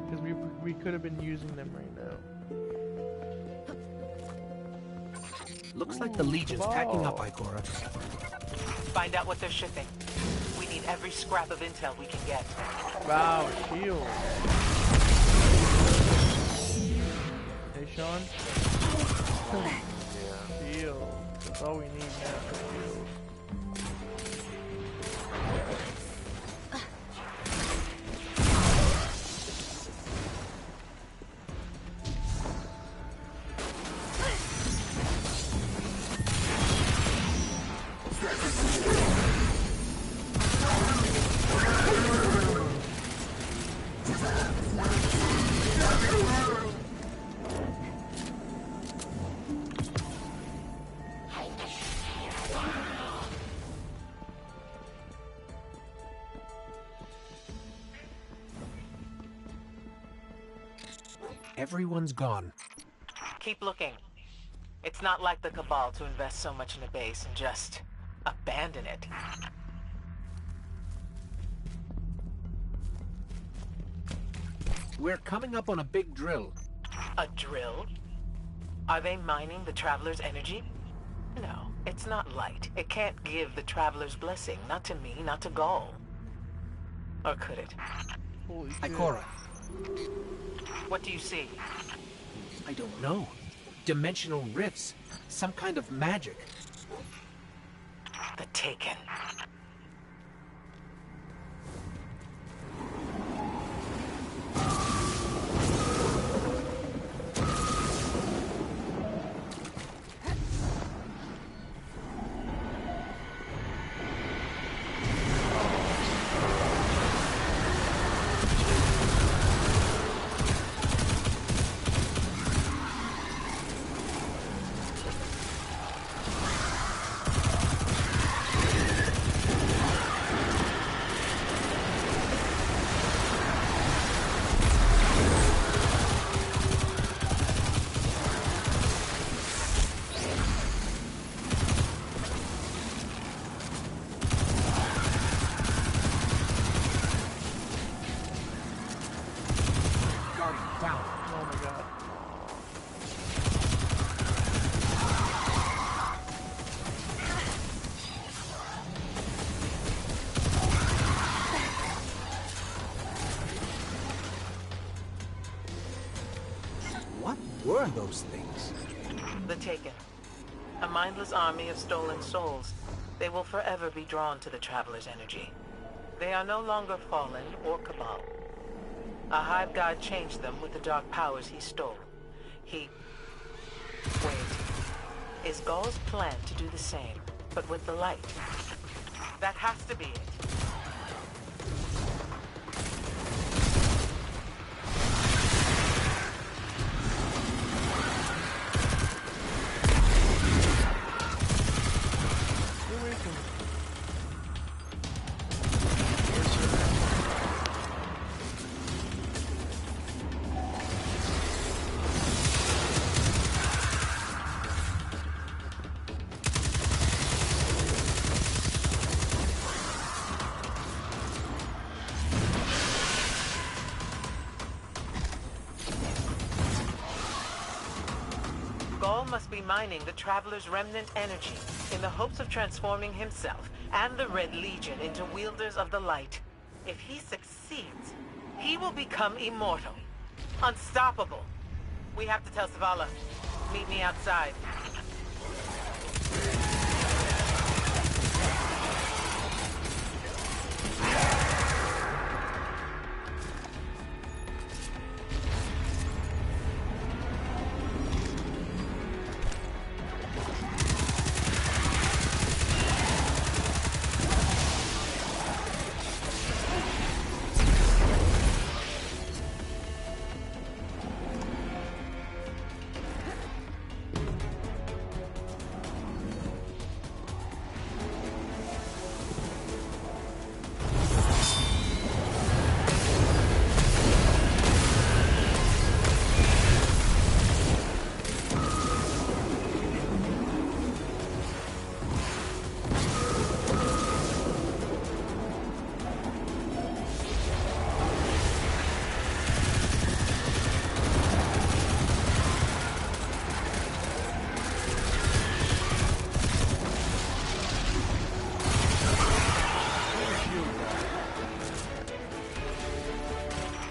[SPEAKER 2] Because we could have been using them right now.
[SPEAKER 4] Looks like the Legion's packing up,
[SPEAKER 2] Wow.
[SPEAKER 4] Ikora.
[SPEAKER 6] Find out what they're shipping. We need every scrap of intel we can get.
[SPEAKER 2] Wow, shield. Hey, Sean.
[SPEAKER 3] Yeah.
[SPEAKER 2] Shield. That's all we need now. Shield.
[SPEAKER 4] Everyone's gone.
[SPEAKER 6] Keep looking. It's not like the Cabal to invest so much in a base and just abandon it.
[SPEAKER 4] We're coming up on a big drill.
[SPEAKER 6] A drill? Are they mining the Traveler's energy? No, it's not light. It can't give the Traveler's blessing. Not to me, not to Gaul. Or could it?
[SPEAKER 2] Holy shit.
[SPEAKER 4] Ikora,
[SPEAKER 6] What do you see?
[SPEAKER 4] I don't know. Dimensional rifts. Some kind of magic.
[SPEAKER 6] The Taken.
[SPEAKER 2] Oh my god.
[SPEAKER 4] What were those things?
[SPEAKER 6] The Taken. A mindless army of stolen souls. They will forever be drawn to the Traveler's energy. They are no longer fallen or Cabal. A hive god changed them with the dark powers he stole. Wait. Is Gaul's plan to do the same, but with the light? That has to be it.
[SPEAKER 2] Get away from me.
[SPEAKER 6] Gaul must be mining the Traveler's remnant energy in the hopes of transforming himself and the Red Legion into wielders of the light. If he succeeds, he will become immortal, unstoppable. We have to tell Zavala. Meet me outside.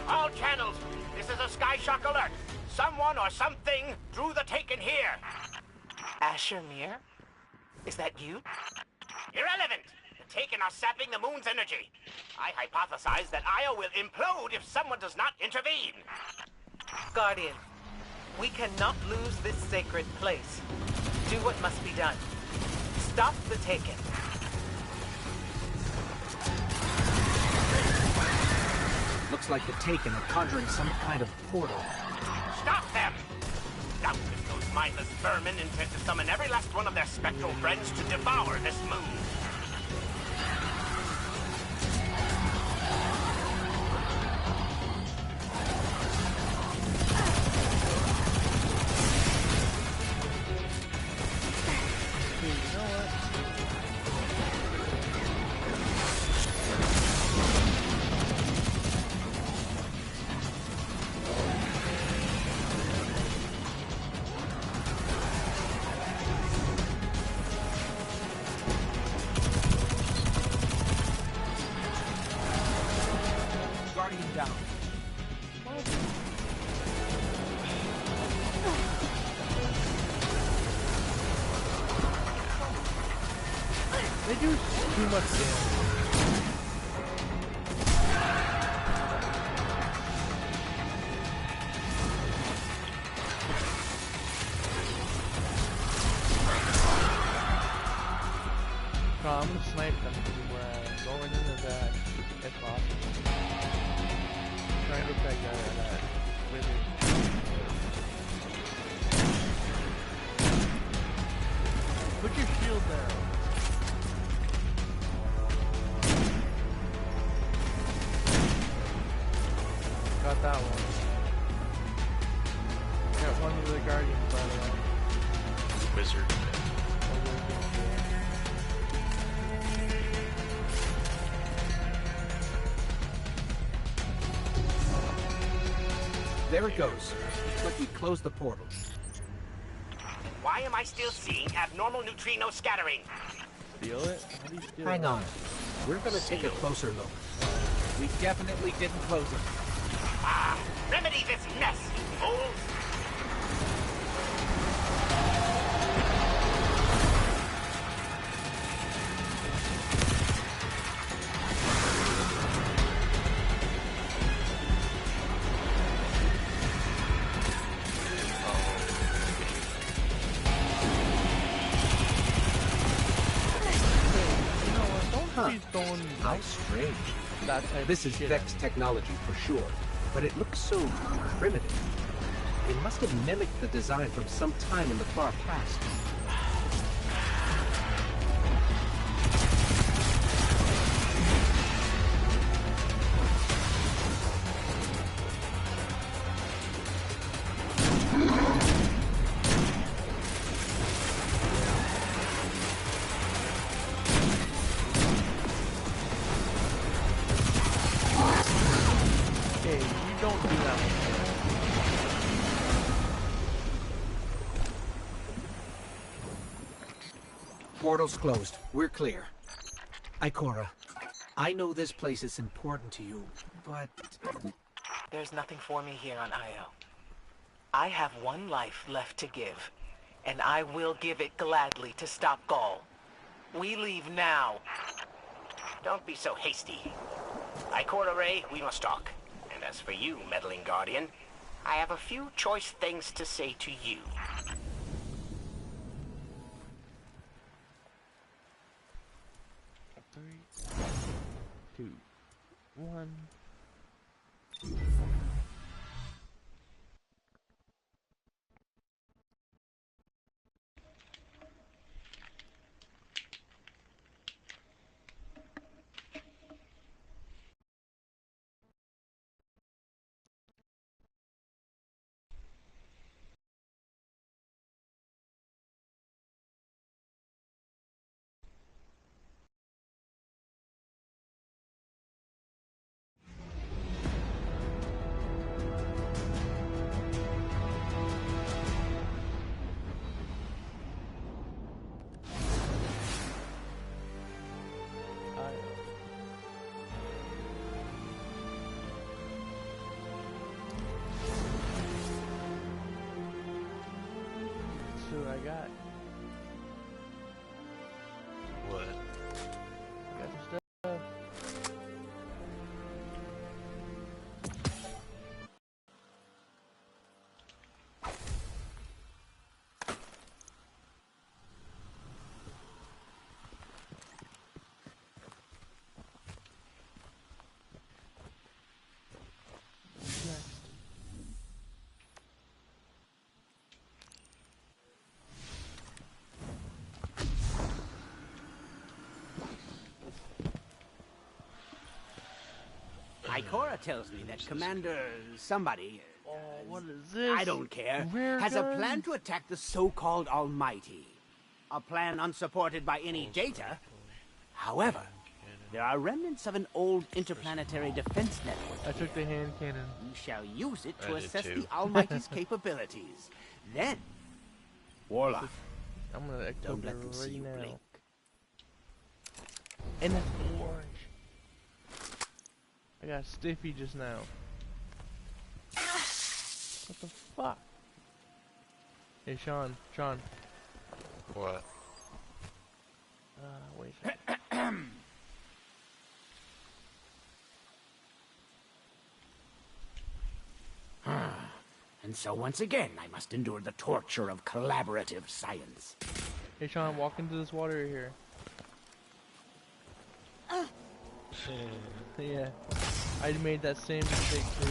[SPEAKER 7] All channels, this is a Skyshock alert. Someone or something drew the Taken here.
[SPEAKER 6] Asher Mir? Is that you?
[SPEAKER 7] Irrelevant. The Taken are sapping the moon's energy. I hypothesize that Io will implode if someone does not intervene.
[SPEAKER 6] Guardian, we cannot lose this sacred place. Do what must be done. Stop the Taken.
[SPEAKER 4] Looks like the Taken are conjuring some kind of portal.
[SPEAKER 7] Stop them! Doubtless those mindless vermin intend to summon every last one of their spectral friends to devour this moon.
[SPEAKER 2] Dude, you know what? do too much damage. So I'm gonna snipe them going into that if possible. Try and get that guy or that wizard. Put your shield down. Got that one. Got one of the guardians by the way.
[SPEAKER 3] Wizard.
[SPEAKER 4] There it goes. But we closed the portal.
[SPEAKER 7] Why am I still seeing abnormal neutrino scattering?
[SPEAKER 2] Steal it? How do you steal
[SPEAKER 4] Hang
[SPEAKER 2] it?
[SPEAKER 4] on. We're gonna take a closer look. We definitely didn't close it.
[SPEAKER 7] Ah, remedy this mess, fools!
[SPEAKER 2] He's throwing
[SPEAKER 4] How strange.
[SPEAKER 2] that type
[SPEAKER 4] This
[SPEAKER 2] of
[SPEAKER 4] is
[SPEAKER 2] shit
[SPEAKER 4] Vex technology for sure, but it looks so primitive. It must have mimicked the design from some time in the far past.
[SPEAKER 2] Okay, you don't do that one.
[SPEAKER 4] Portal's closed. We're clear. Ikora, I know this place is important to you, but
[SPEAKER 6] There's nothing for me here on Io. I have one life left to give, and I will give it gladly to stop Gaul. We leave now.
[SPEAKER 7] Don't be so hasty. Ikora Ray, we must talk. And as for you, meddling guardian, I have a few choice things to say to you.
[SPEAKER 2] 3, 2, 1. What I got?
[SPEAKER 3] What?
[SPEAKER 2] I got some stuff. Next.
[SPEAKER 8] Ikora tells me that Commander somebody,
[SPEAKER 2] Oh, what is this?
[SPEAKER 8] I don't care,
[SPEAKER 2] Rare
[SPEAKER 8] has
[SPEAKER 2] gun?
[SPEAKER 8] a plan to attack the so-called Almighty. A plan unsupported by any data. However, there are remnants of an old interplanetary defense network.
[SPEAKER 2] I took the hand cannon.
[SPEAKER 8] We shall use it
[SPEAKER 3] I
[SPEAKER 8] to
[SPEAKER 3] did
[SPEAKER 8] assess
[SPEAKER 3] too.
[SPEAKER 8] the Almighty's capabilities. Then, Warlock,
[SPEAKER 2] I'm gonna
[SPEAKER 8] don't
[SPEAKER 2] equip
[SPEAKER 8] let
[SPEAKER 2] it
[SPEAKER 8] them see
[SPEAKER 2] right
[SPEAKER 8] you
[SPEAKER 2] now.
[SPEAKER 8] blink.
[SPEAKER 2] And it's orange. I got stiffy just now. What the fuck? Hey Sean,
[SPEAKER 3] What?
[SPEAKER 2] Wait a second.
[SPEAKER 8] And so once again, I must endure the torture of collaborative science.
[SPEAKER 2] Hey Sean, walk into this water here. Yeah, I made that same mistake too.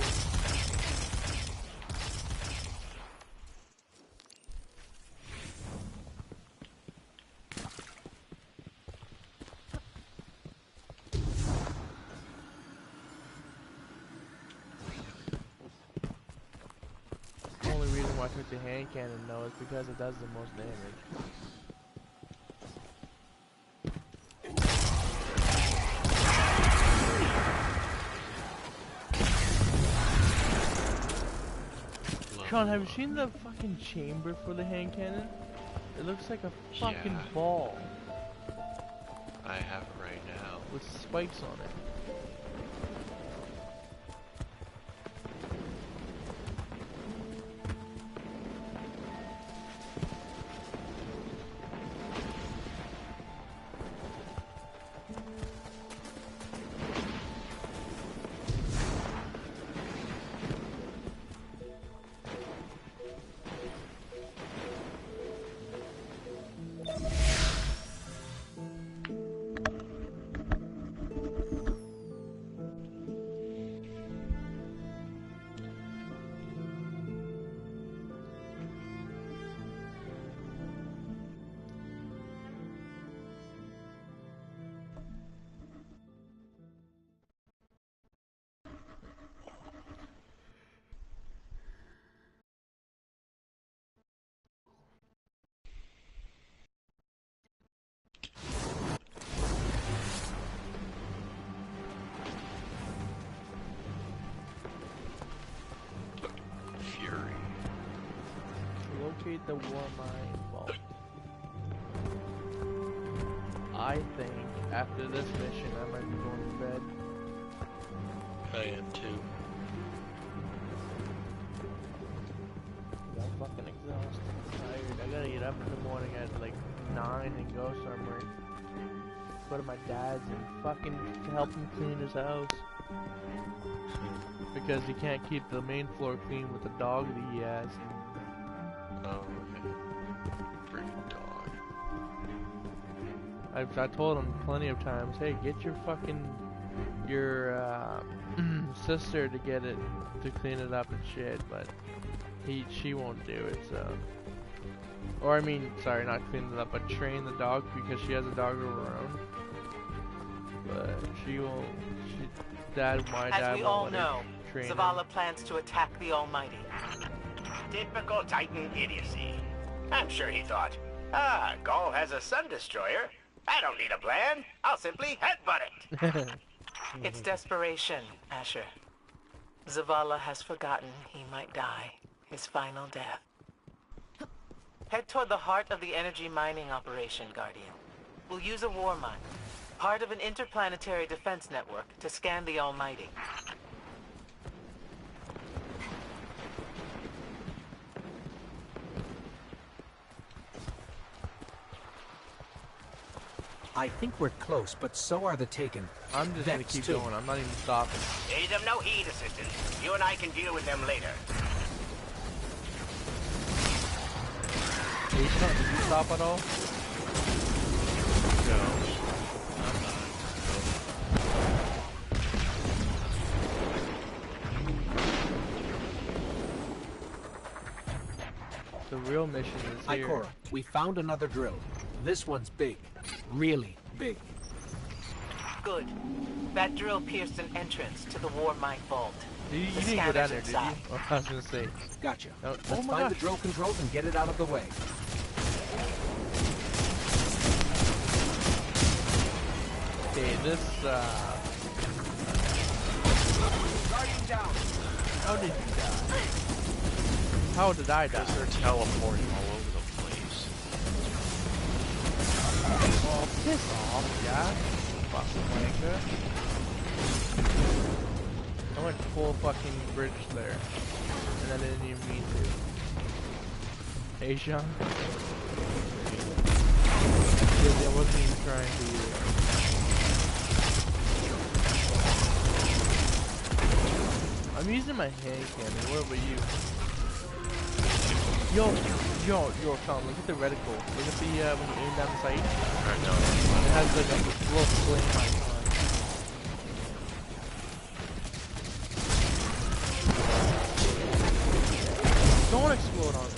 [SPEAKER 2] The only reason why I took the hand cannon though is because it does the most damage. Sean, have you seen the fucking chamber for the hand cannon? It looks like a fucking ball.
[SPEAKER 3] I have it right now.
[SPEAKER 2] With spikes on it. Locate the war mine vault. I think after this mission I might be going to bed.
[SPEAKER 3] I am too.
[SPEAKER 2] I'm fucking exhausted. I'm tired. I gotta get up in the morning at like 9 and go somewhere. Go to my dad's and fucking help him clean his house. Because he can't keep the main floor clean with the dog that he has.
[SPEAKER 3] Oh, okay. Freaking dog.
[SPEAKER 2] I told him plenty of times, hey, get your fucking sister to get it to clean it up and shit, but she won't do it. So, or I mean, sorry, not clean it up, but train the dog because she has a dog of her own. But she won't. My dad
[SPEAKER 6] As we
[SPEAKER 2] won't
[SPEAKER 6] all
[SPEAKER 2] let her
[SPEAKER 6] know,
[SPEAKER 2] train him.
[SPEAKER 6] Zavala plans to attack the Almighty.
[SPEAKER 7] Typical Titan idiocy. I'm sure he thought, Gaul has a sun destroyer. I don't need a plan. I'll simply headbutt it.
[SPEAKER 6] It's desperation, Asher. Zavala has forgotten he might die, his final death. Head toward the heart of the energy mining operation, Guardian. We'll use a war mine, part of an interplanetary defense network, to scan the Almighty.
[SPEAKER 4] I think we're close, but so are the Taken.
[SPEAKER 2] I'm just gonna
[SPEAKER 4] Vex,
[SPEAKER 2] keep
[SPEAKER 4] too.
[SPEAKER 2] going. I'm not even stopping.
[SPEAKER 7] Pay them no heed, Assistant. You and I can deal with them later.
[SPEAKER 2] Hey, Sean, did you stop at all?
[SPEAKER 3] No. I'm not.
[SPEAKER 2] The real mission is here.
[SPEAKER 4] Ikora, we found another drill. This one's big. Really big.
[SPEAKER 6] Good. That drill pierced an entrance to the war mine vault.
[SPEAKER 2] You
[SPEAKER 6] The
[SPEAKER 2] didn't go down
[SPEAKER 6] scanner's
[SPEAKER 2] there, did you?
[SPEAKER 6] inside.
[SPEAKER 2] Oh, I was gonna say.
[SPEAKER 4] Gotcha.
[SPEAKER 2] No,
[SPEAKER 4] Let's
[SPEAKER 2] oh my
[SPEAKER 4] find the
[SPEAKER 2] gosh.
[SPEAKER 4] drill controls and get it out of the way.
[SPEAKER 2] Okay, this,
[SPEAKER 4] Guardian down.
[SPEAKER 2] how did you die? How did I die?
[SPEAKER 3] Because they're teleporting all over the place.
[SPEAKER 2] Oh, piss off, yeah? Fucking wanker. I went full fucking bridge there. And I didn't even mean to. Hey, Sean. I wasn't even trying to either. I'm using my hand cannon. What about you? Yo, Tom, look at the reticle. Look at the, when you aim down the sight.
[SPEAKER 3] I know.
[SPEAKER 2] It has like a little flame icon. Don't explode on me.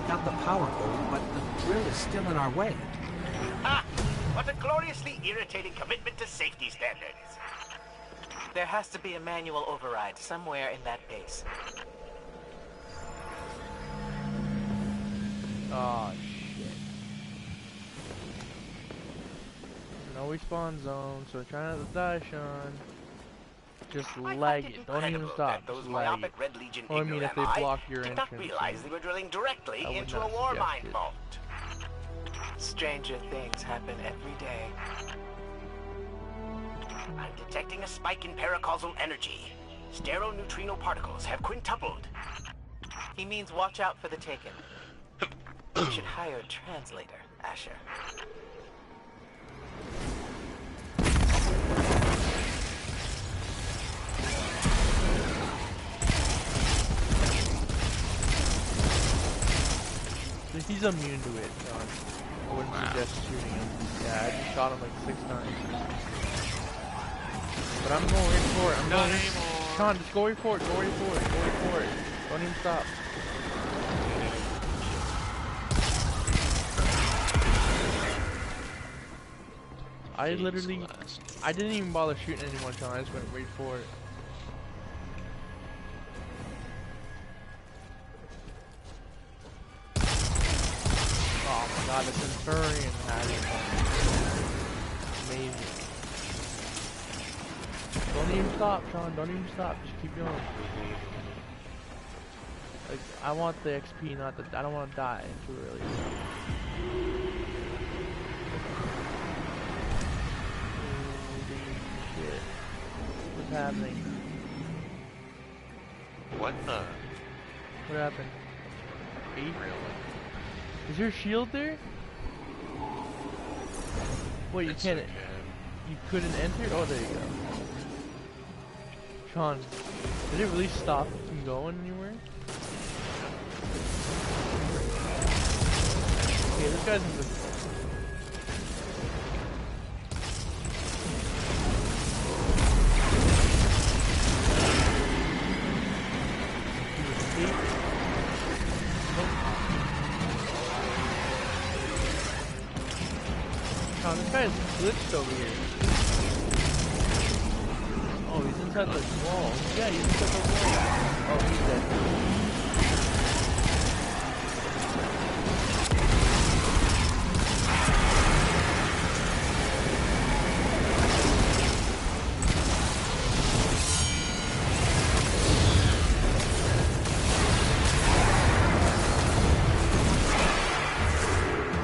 [SPEAKER 4] Got the power hole, but the drill is still in our way.
[SPEAKER 7] Ah! What a gloriously irritating commitment to safety standards.
[SPEAKER 6] There has to be a manual override somewhere in that base.
[SPEAKER 2] Oh shit. No respawn zone, so try not to die, Sean. Just lag it. Don't even stop.
[SPEAKER 7] Those
[SPEAKER 2] Just lag it.
[SPEAKER 7] myopic Red Legion
[SPEAKER 2] Well, I mean, if they
[SPEAKER 7] ignoramai
[SPEAKER 2] block your
[SPEAKER 7] did not
[SPEAKER 2] entrance,
[SPEAKER 7] realize they were drilling directly
[SPEAKER 2] I would
[SPEAKER 7] into a
[SPEAKER 2] not
[SPEAKER 7] war
[SPEAKER 2] suggest
[SPEAKER 7] mine
[SPEAKER 2] it.
[SPEAKER 7] vault.
[SPEAKER 6] Stranger things happen every day.
[SPEAKER 7] I'm detecting a spike in paracausal energy. Stereoneutrino particles have quintupled.
[SPEAKER 6] He means watch out for the Taken. You should hire a translator, Asher.
[SPEAKER 2] He's immune to it, Sean. I wouldn't suggest shooting him. Yeah, I just shot him like 6 times. But I'm going right for it. I'm going right. Sean, just go right for it. Go right for it. Go right for it. Don't even stop. I literally, I didn't even bother shooting anyone, Sean. I just went right for it. Oh my god, the Centurion had it. Amazing. Don't even stop, Sean. Don't even stop. Just keep going. Like, I want the XP, not the. I don't want to die too early. Holy shit. What's happening?
[SPEAKER 3] What the?
[SPEAKER 2] What happened? 8?
[SPEAKER 3] Really?
[SPEAKER 2] Is your shield there? Wait, you
[SPEAKER 3] It's
[SPEAKER 2] can't.
[SPEAKER 3] okay.
[SPEAKER 2] You couldn't enter? Oh, there you go. Sean, did it really stop you from going anywhere? Okay, this guy's invisible. He escaped. Sean, this guy's glitched over here. Oh, he's inside the wall. Yeah, he's inside the wall. Oh, he's dead.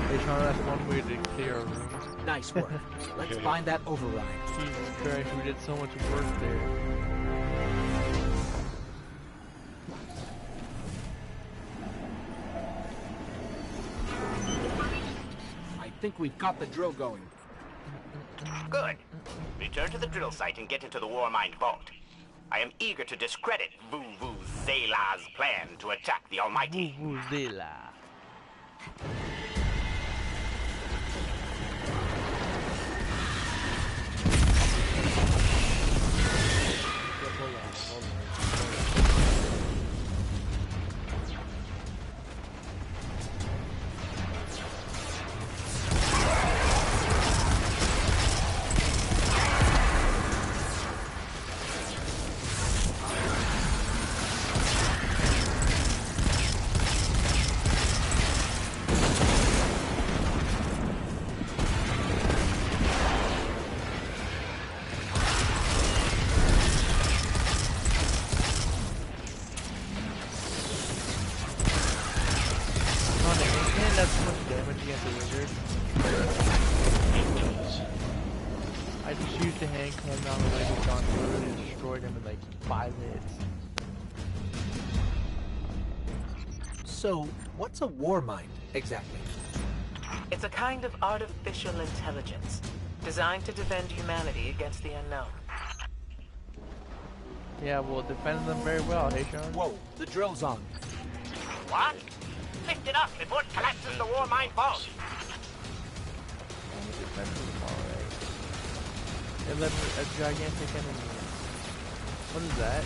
[SPEAKER 2] Hey, Sean, that's one way to clear a room.
[SPEAKER 4] Nice work. Let's find that override.
[SPEAKER 2] Jesus Christ, we did so much work there.
[SPEAKER 4] I think we've got the drill going.
[SPEAKER 7] Good. Return to the drill site and get into the war mine vault. I am eager to discredit Vuvuzela's plan to attack the Almighty.
[SPEAKER 2] Vuvuzela. That's so much damage against the wizard. I just used the hand cannon on the way to John literally destroyed him in like 5 hits.
[SPEAKER 4] So, what's a war mind, exactly?
[SPEAKER 6] It's a kind of artificial intelligence designed to defend humanity against the unknown.
[SPEAKER 2] Yeah, we'll defend them very well, hey Sean?
[SPEAKER 4] Whoa, the drill's on.
[SPEAKER 7] What? Lift it up before it collapses the war mine falls.
[SPEAKER 2] Defend them alright. They left a gigantic enemy. What is that?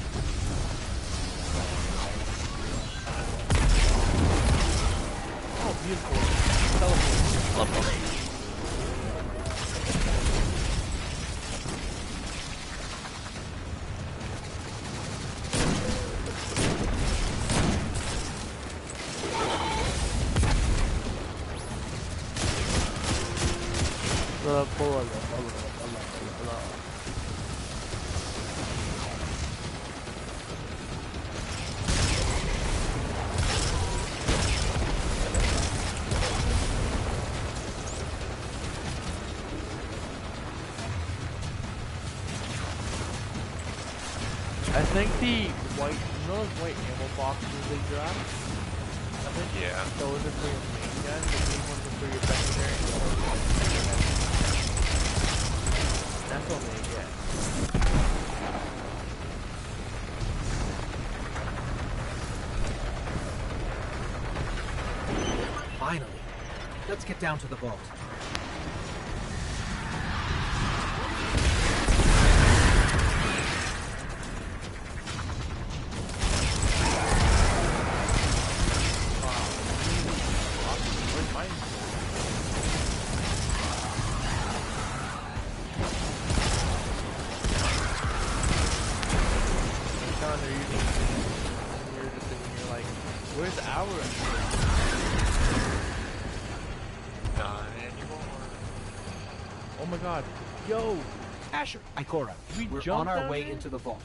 [SPEAKER 2] Oh, beautiful. Teleport. I think the white, you know those white ammo boxes they drop? I think those are for your main gun, the green ones are for your secondary. That's what they get.
[SPEAKER 4] Finally. Let's get down to the vault.
[SPEAKER 2] Oh my god. Yo!
[SPEAKER 4] Asher, Ikora, we're on our way into the vault.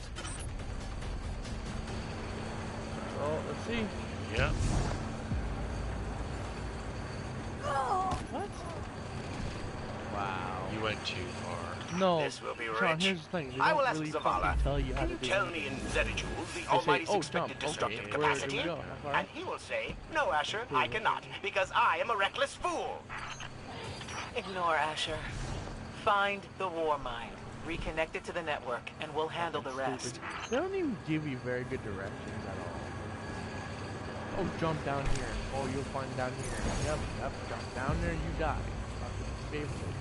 [SPEAKER 2] Oh, let's see.
[SPEAKER 3] Yeah.
[SPEAKER 2] What? Wow.
[SPEAKER 3] You went too far.
[SPEAKER 2] No.
[SPEAKER 7] This will be
[SPEAKER 2] Sean,
[SPEAKER 7] rich.
[SPEAKER 2] here's the thing. They
[SPEAKER 7] I
[SPEAKER 2] don't
[SPEAKER 7] will ask
[SPEAKER 2] really
[SPEAKER 7] Zavala.
[SPEAKER 2] fucking tell you how
[SPEAKER 7] Can
[SPEAKER 2] to
[SPEAKER 7] you
[SPEAKER 2] do
[SPEAKER 7] tell
[SPEAKER 2] it.
[SPEAKER 7] me in Zedijul the
[SPEAKER 2] They say,
[SPEAKER 7] Almighty's
[SPEAKER 2] oh,
[SPEAKER 7] expected
[SPEAKER 2] jump.
[SPEAKER 7] destructive
[SPEAKER 2] Okay, where do
[SPEAKER 7] capacity?
[SPEAKER 2] we go? How far?
[SPEAKER 7] And he will say, no, Asher, I cannot, because I am a reckless fool.
[SPEAKER 6] Ignore Asher. Find the war mine. Reconnect it to the network, and we'll handle the rest.
[SPEAKER 2] They don't even give you very good directions at all. Oh, jump down here. Oh, you'll find down here. Yep, jump down there, you die. Fucking favorite.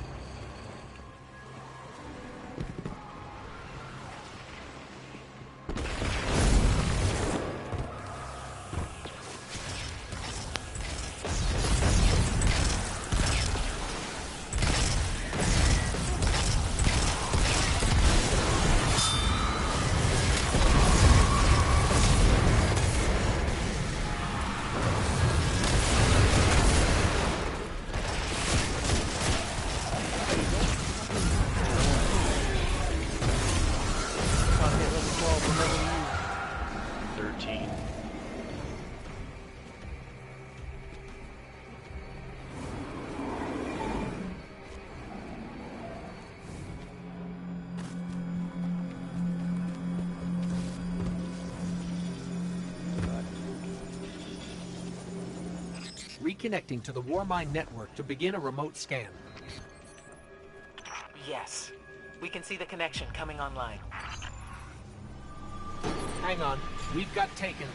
[SPEAKER 4] Reconnecting to the Warmind network to begin a remote scan.
[SPEAKER 6] Yes. We can see the connection coming online.
[SPEAKER 4] Hang on. We've got taken.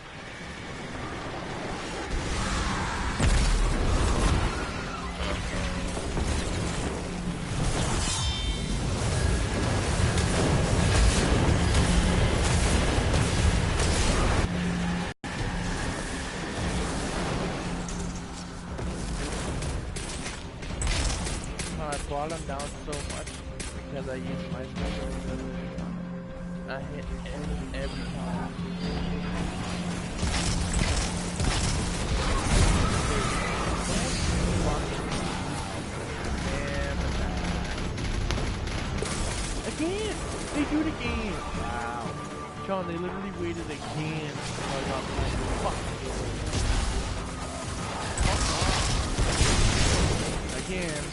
[SPEAKER 2] I brought him down so much because I used my special. I hit every time. Again! They do it again! Wow. Sean, they literally waited again until I got behind the fucking door. Again.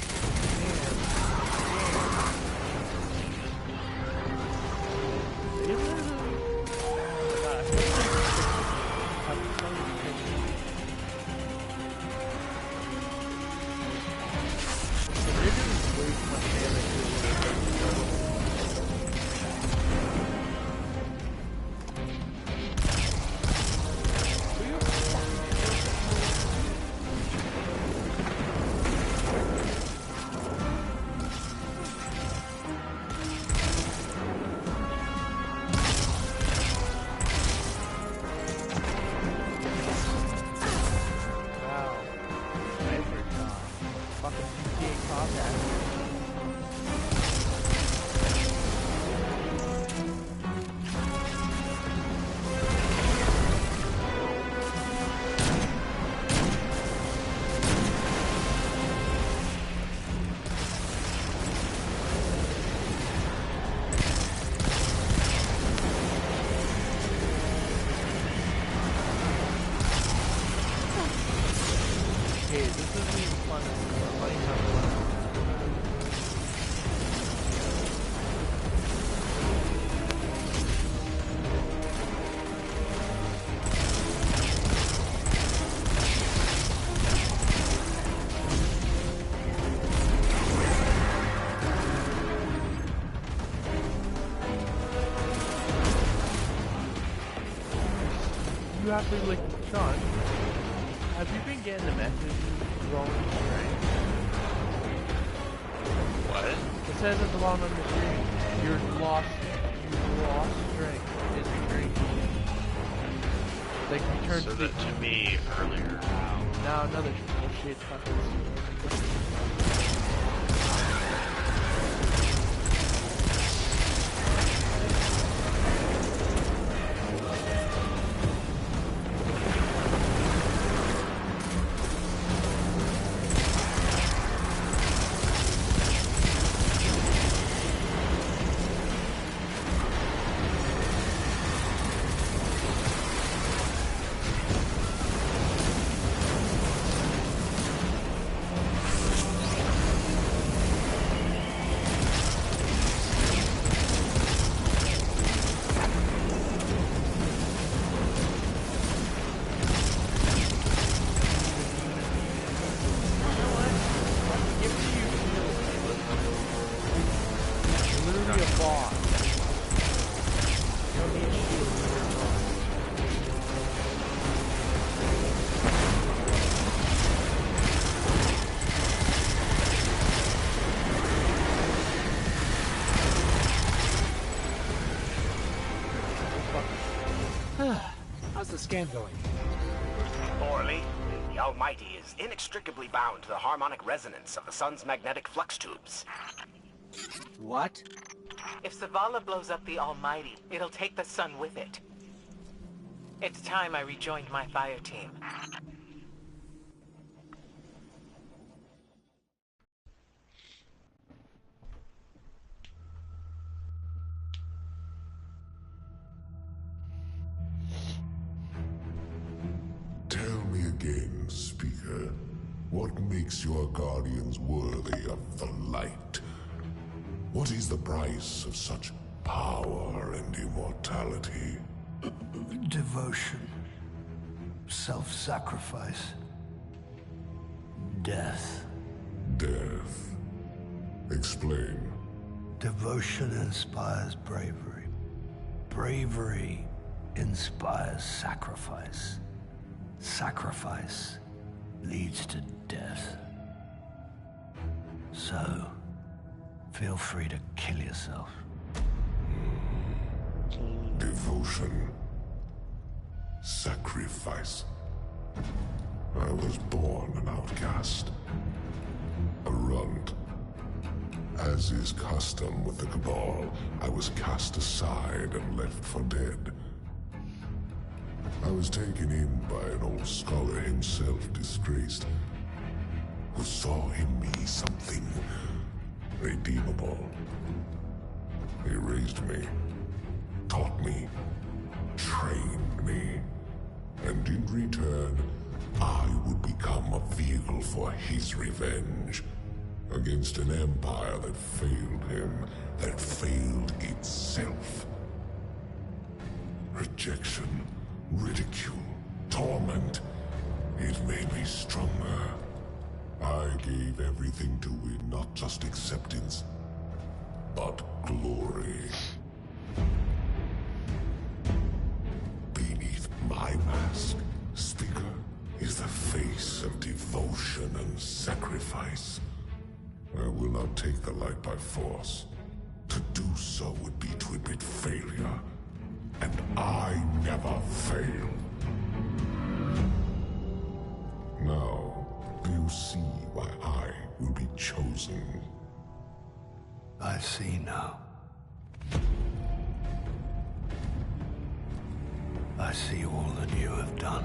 [SPEAKER 2] fun. Funny time fun. You have to, like, Sean, have you been getting the message growing strength?
[SPEAKER 3] What?
[SPEAKER 2] It says at the bottom of the screen, you lost strength in strength. Like, you turned
[SPEAKER 3] So that to me earlier.
[SPEAKER 2] now another shit happens. Literally a boss. You don't need a shield.
[SPEAKER 4] How's the scan going?
[SPEAKER 7] Poorly. The Almighty is inextricably bound to the harmonic resonance of the sun's magnetic flux tubes.
[SPEAKER 8] What?
[SPEAKER 6] If Zavala blows up the Almighty, it'll take the sun with it. It's time I rejoined my fire team.
[SPEAKER 9] Tell me again, Speaker, what makes your guardians worthy of the light? What is the price of such power and immortality?
[SPEAKER 10] Devotion. Self-sacrifice. Death.
[SPEAKER 9] Death. Explain.
[SPEAKER 10] Devotion inspires bravery. Bravery inspires sacrifice. Sacrifice leads to death. So, feel free to kill yourself.
[SPEAKER 9] Devotion. Sacrifice. I was born an outcast. A runt. As is custom with the Cabal, I was cast aside and left for dead. I was taken in by an old scholar himself, disgraced, who saw in me something redeemable. He raised me, taught me, trained me, and in return, I would become a vehicle for his revenge against an empire that failed him, that failed itself. Rejection, ridicule, torment. It made me stronger. I gave everything to win not just acceptance, but glory. Beneath my mask, Speaker, is the face of devotion and sacrifice. I will not take the light by force. To do so would be to admit failure. And I never fail. Now, do you see why I will be chosen?
[SPEAKER 10] I see now. I see all that you have done.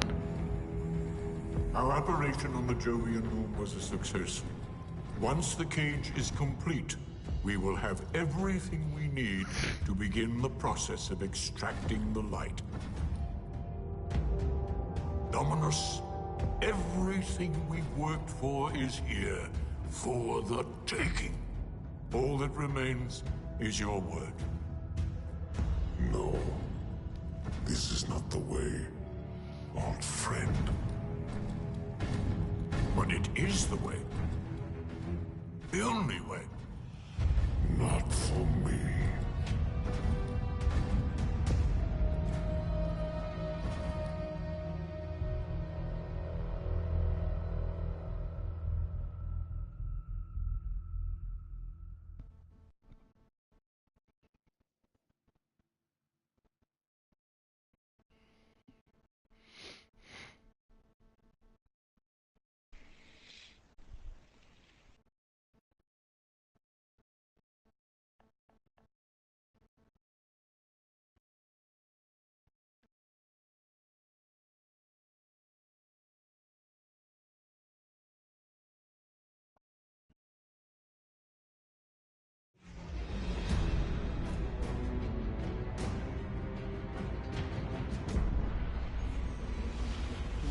[SPEAKER 11] Our operation on the Jovian Moon was a success. Once the cage is complete, we will have everything we need to begin the process of extracting the light. Dominus, Everything we've worked for is here, for the taking. All that remains is your word.
[SPEAKER 9] No. This is not the way, old friend.
[SPEAKER 11] But it is the way. The only way.
[SPEAKER 9] Not for me.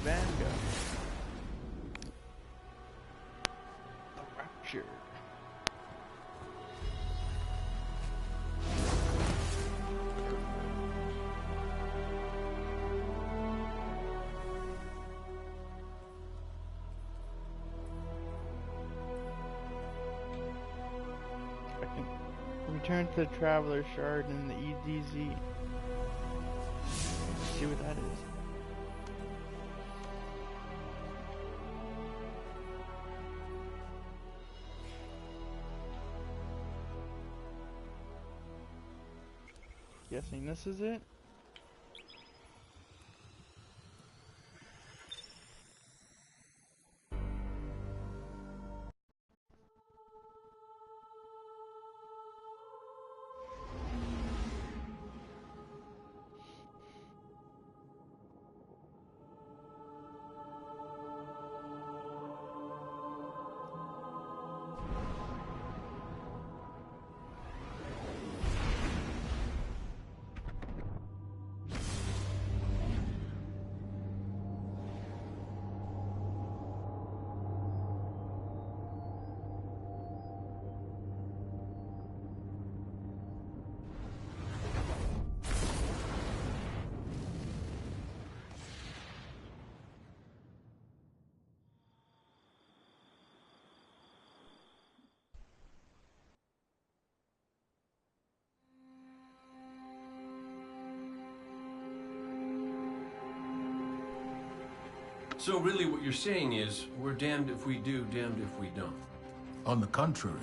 [SPEAKER 2] Vanguard. The Rapture. I can return to the Traveler Shard in the EDZ. See what that is. Guessing this is it?
[SPEAKER 12] So really what you're saying is, we're damned if we do, damned if we don't.
[SPEAKER 13] On the contrary,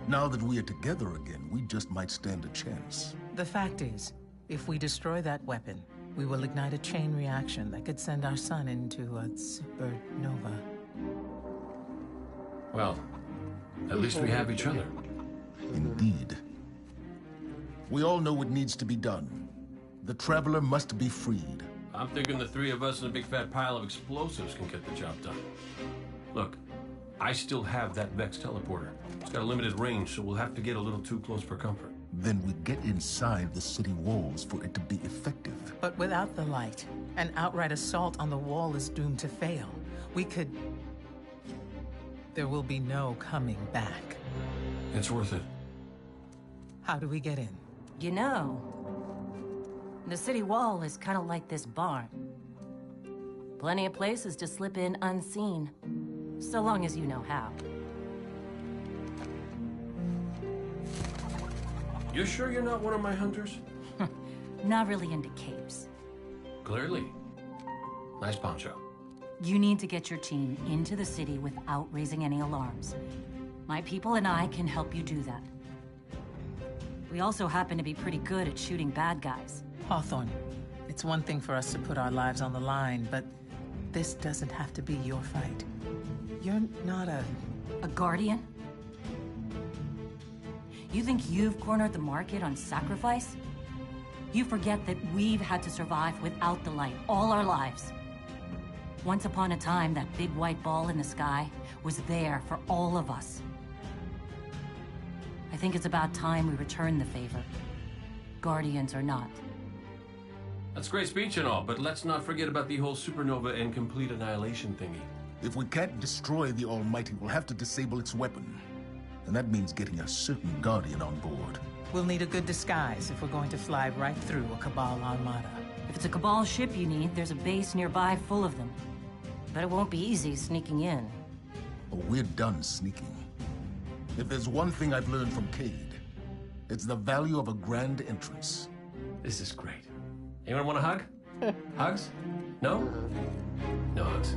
[SPEAKER 13] now that we are together again, we just might stand a chance.
[SPEAKER 5] The fact is, if we destroy that weapon, we will ignite a chain reaction that could send our sun into a supernova.
[SPEAKER 12] Well, at least we have each other.
[SPEAKER 13] Indeed. We all know what needs to be done. The Traveler must be freed.
[SPEAKER 12] I'm thinking the three of us and a big fat pile of explosives can get the job done. Look, I still have that Vex teleporter. It's got a limited range, so we'll have to get a little too close for comfort.
[SPEAKER 13] Then we get inside the city walls for it to be effective.
[SPEAKER 5] But without the light, an outright assault on the wall is doomed to fail. We could... There will be no coming back.
[SPEAKER 12] It's worth it.
[SPEAKER 5] How do we get in?
[SPEAKER 14] You know, the city wall is kind of like this barn. Plenty of places to slip in unseen, so long as you know how.
[SPEAKER 12] You sure you're not one of my hunters?
[SPEAKER 14] Not really into caves.
[SPEAKER 12] Clearly. Nice poncho.
[SPEAKER 14] You need to get your team into the city without raising any alarms. My people and I can help you do that. We also happen to be pretty good at shooting bad guys.
[SPEAKER 5] Hawthorne, it's one thing for us to put our lives on the line, but this doesn't have to be your fight. You're not a
[SPEAKER 14] guardian? You think you've cornered the market on sacrifice? You forget that we've had to survive without the light all our lives. Once upon a time, that big white ball in the sky was there for all of us. I think it's about time we return the favor. Guardians or not.
[SPEAKER 12] That's a great speech and all, but let's not forget about the whole supernova and complete annihilation thingy.
[SPEAKER 13] If we can't destroy the Almighty, we'll have to disable its weapon. And that means getting a certain Guardian on board.
[SPEAKER 5] We'll need a good disguise if we're going to fly right through a Cabal armada.
[SPEAKER 14] If it's a Cabal ship you need, there's a base nearby full of them. But it won't be easy sneaking in.
[SPEAKER 13] Oh, we're done sneaking. If there's one thing I've learned from Cade, it's the value of a grand entrance.
[SPEAKER 12] This is great. Anyone want a hug? Hugs? No? No hugs.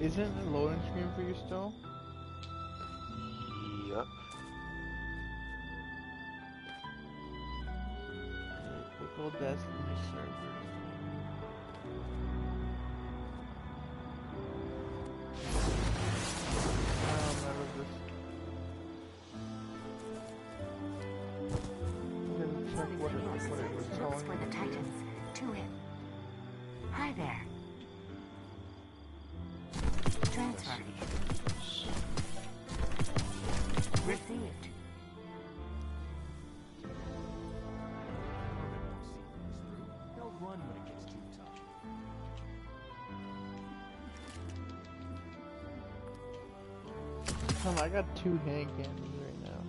[SPEAKER 2] Isn't it a loading screen for you still?
[SPEAKER 3] Yep.
[SPEAKER 2] Quick old Destiny servers. I don't remember this. I'm gonna check what it was
[SPEAKER 15] Looks
[SPEAKER 2] telling
[SPEAKER 15] for the
[SPEAKER 2] me.
[SPEAKER 15] Titans. To it. Hi there. Transfer. Received.
[SPEAKER 10] They'll run when it gets too tough.
[SPEAKER 2] Come on, I got 2 hand cannons right now.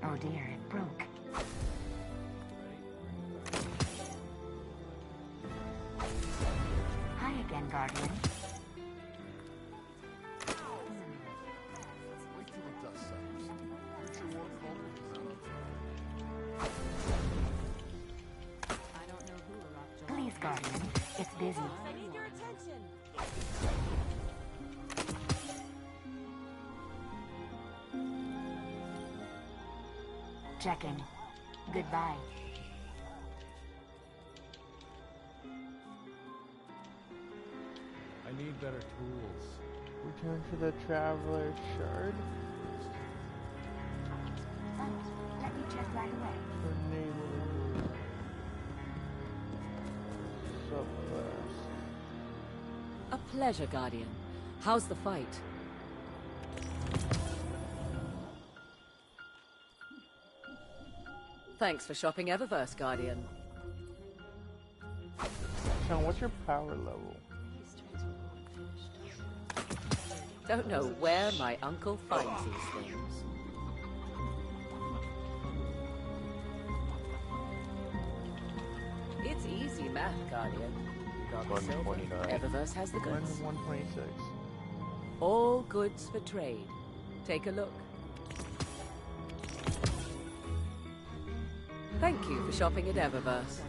[SPEAKER 15] Oh dear, it broke. Hi again, Guardian. Please, Guardian. It's busy.
[SPEAKER 16] I need your attention.
[SPEAKER 15] Checking. Goodbye.
[SPEAKER 10] I need better tools.
[SPEAKER 2] Return to the Traveler Shard.
[SPEAKER 15] Let me check right away.
[SPEAKER 2] Tornado. Subclass.
[SPEAKER 16] A pleasure, Guardian. How's the fight? Thanks for shopping Eververse, Guardian.
[SPEAKER 2] Sean, what's your power level?
[SPEAKER 16] Don't know where my uncle finds these things. It's easy math, Guardian. You got the silver.
[SPEAKER 3] 129.
[SPEAKER 16] Eververse has the goods.
[SPEAKER 2] 126.
[SPEAKER 16] All goods for trade. Take a look. Thank you for shopping at Eververse.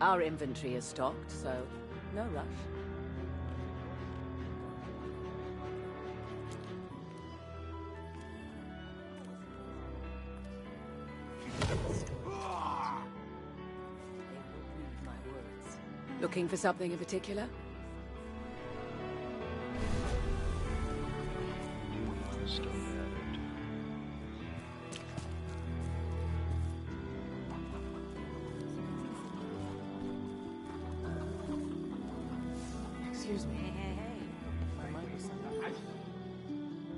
[SPEAKER 16] Our inventory is stocked, so no rush. Looking for something in particular?
[SPEAKER 3] Stone added.
[SPEAKER 5] Excuse me.
[SPEAKER 14] Hey.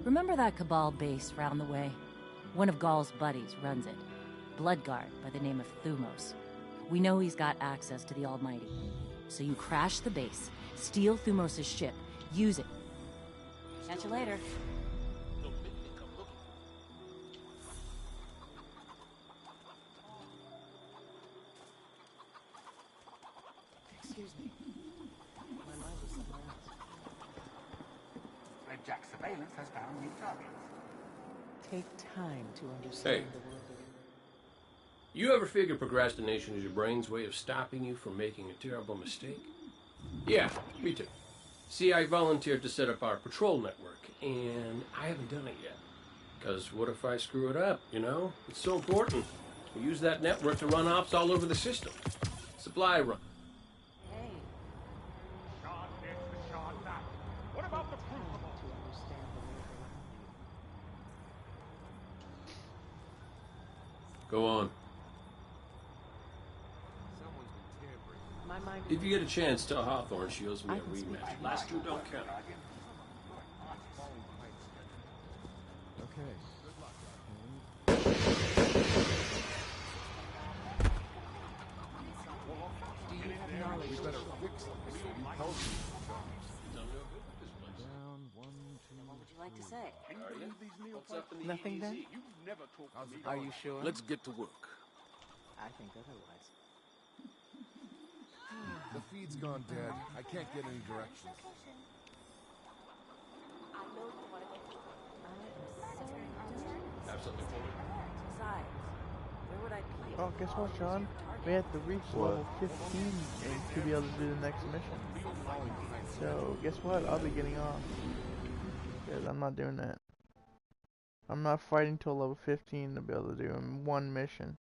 [SPEAKER 14] Remember that Cabal base round the way? One of Gaul's buddies runs it. Bloodguard by the name of Thumos. We know he's got access to the Almighty. So you crash the base, steal Thumos' ship, use it. Catch you later.
[SPEAKER 5] Excuse me. My mind was somewhere else.
[SPEAKER 17] Red Jack surveillance has found new targets.
[SPEAKER 5] Take time to understand
[SPEAKER 12] Hey.
[SPEAKER 5] the world.
[SPEAKER 12] You ever figure procrastination is your brain's way of stopping you from making a terrible mistake? Yeah, me too. See, I volunteered to set up our patrol network, and I haven't done it yet. Because what if I screw it up, you know? It's so important. We use that network to run ops all over the system. Supply run.
[SPEAKER 17] Shard this, the shard that. What about the crucible?
[SPEAKER 12] Go on.
[SPEAKER 5] My mind.
[SPEAKER 12] If you get a chance, tell Hawthorne she owes me a rematch. Last two don't count.
[SPEAKER 13] We better fix this so you help
[SPEAKER 14] What would you like to say?
[SPEAKER 5] Nothing then? Are you sure?
[SPEAKER 13] Let's get to work.
[SPEAKER 5] I think otherwise.
[SPEAKER 13] The feed's gone dead. I can't get any directions.
[SPEAKER 12] Have something for me?
[SPEAKER 14] Besides, where would I be?
[SPEAKER 2] Oh, guess what, Sean? We have to reach level 15 to be able to do the next mission. So, guess what? I'll be getting off. Because I'm not doing that. I'm not fighting till level 15 to be able to do one mission.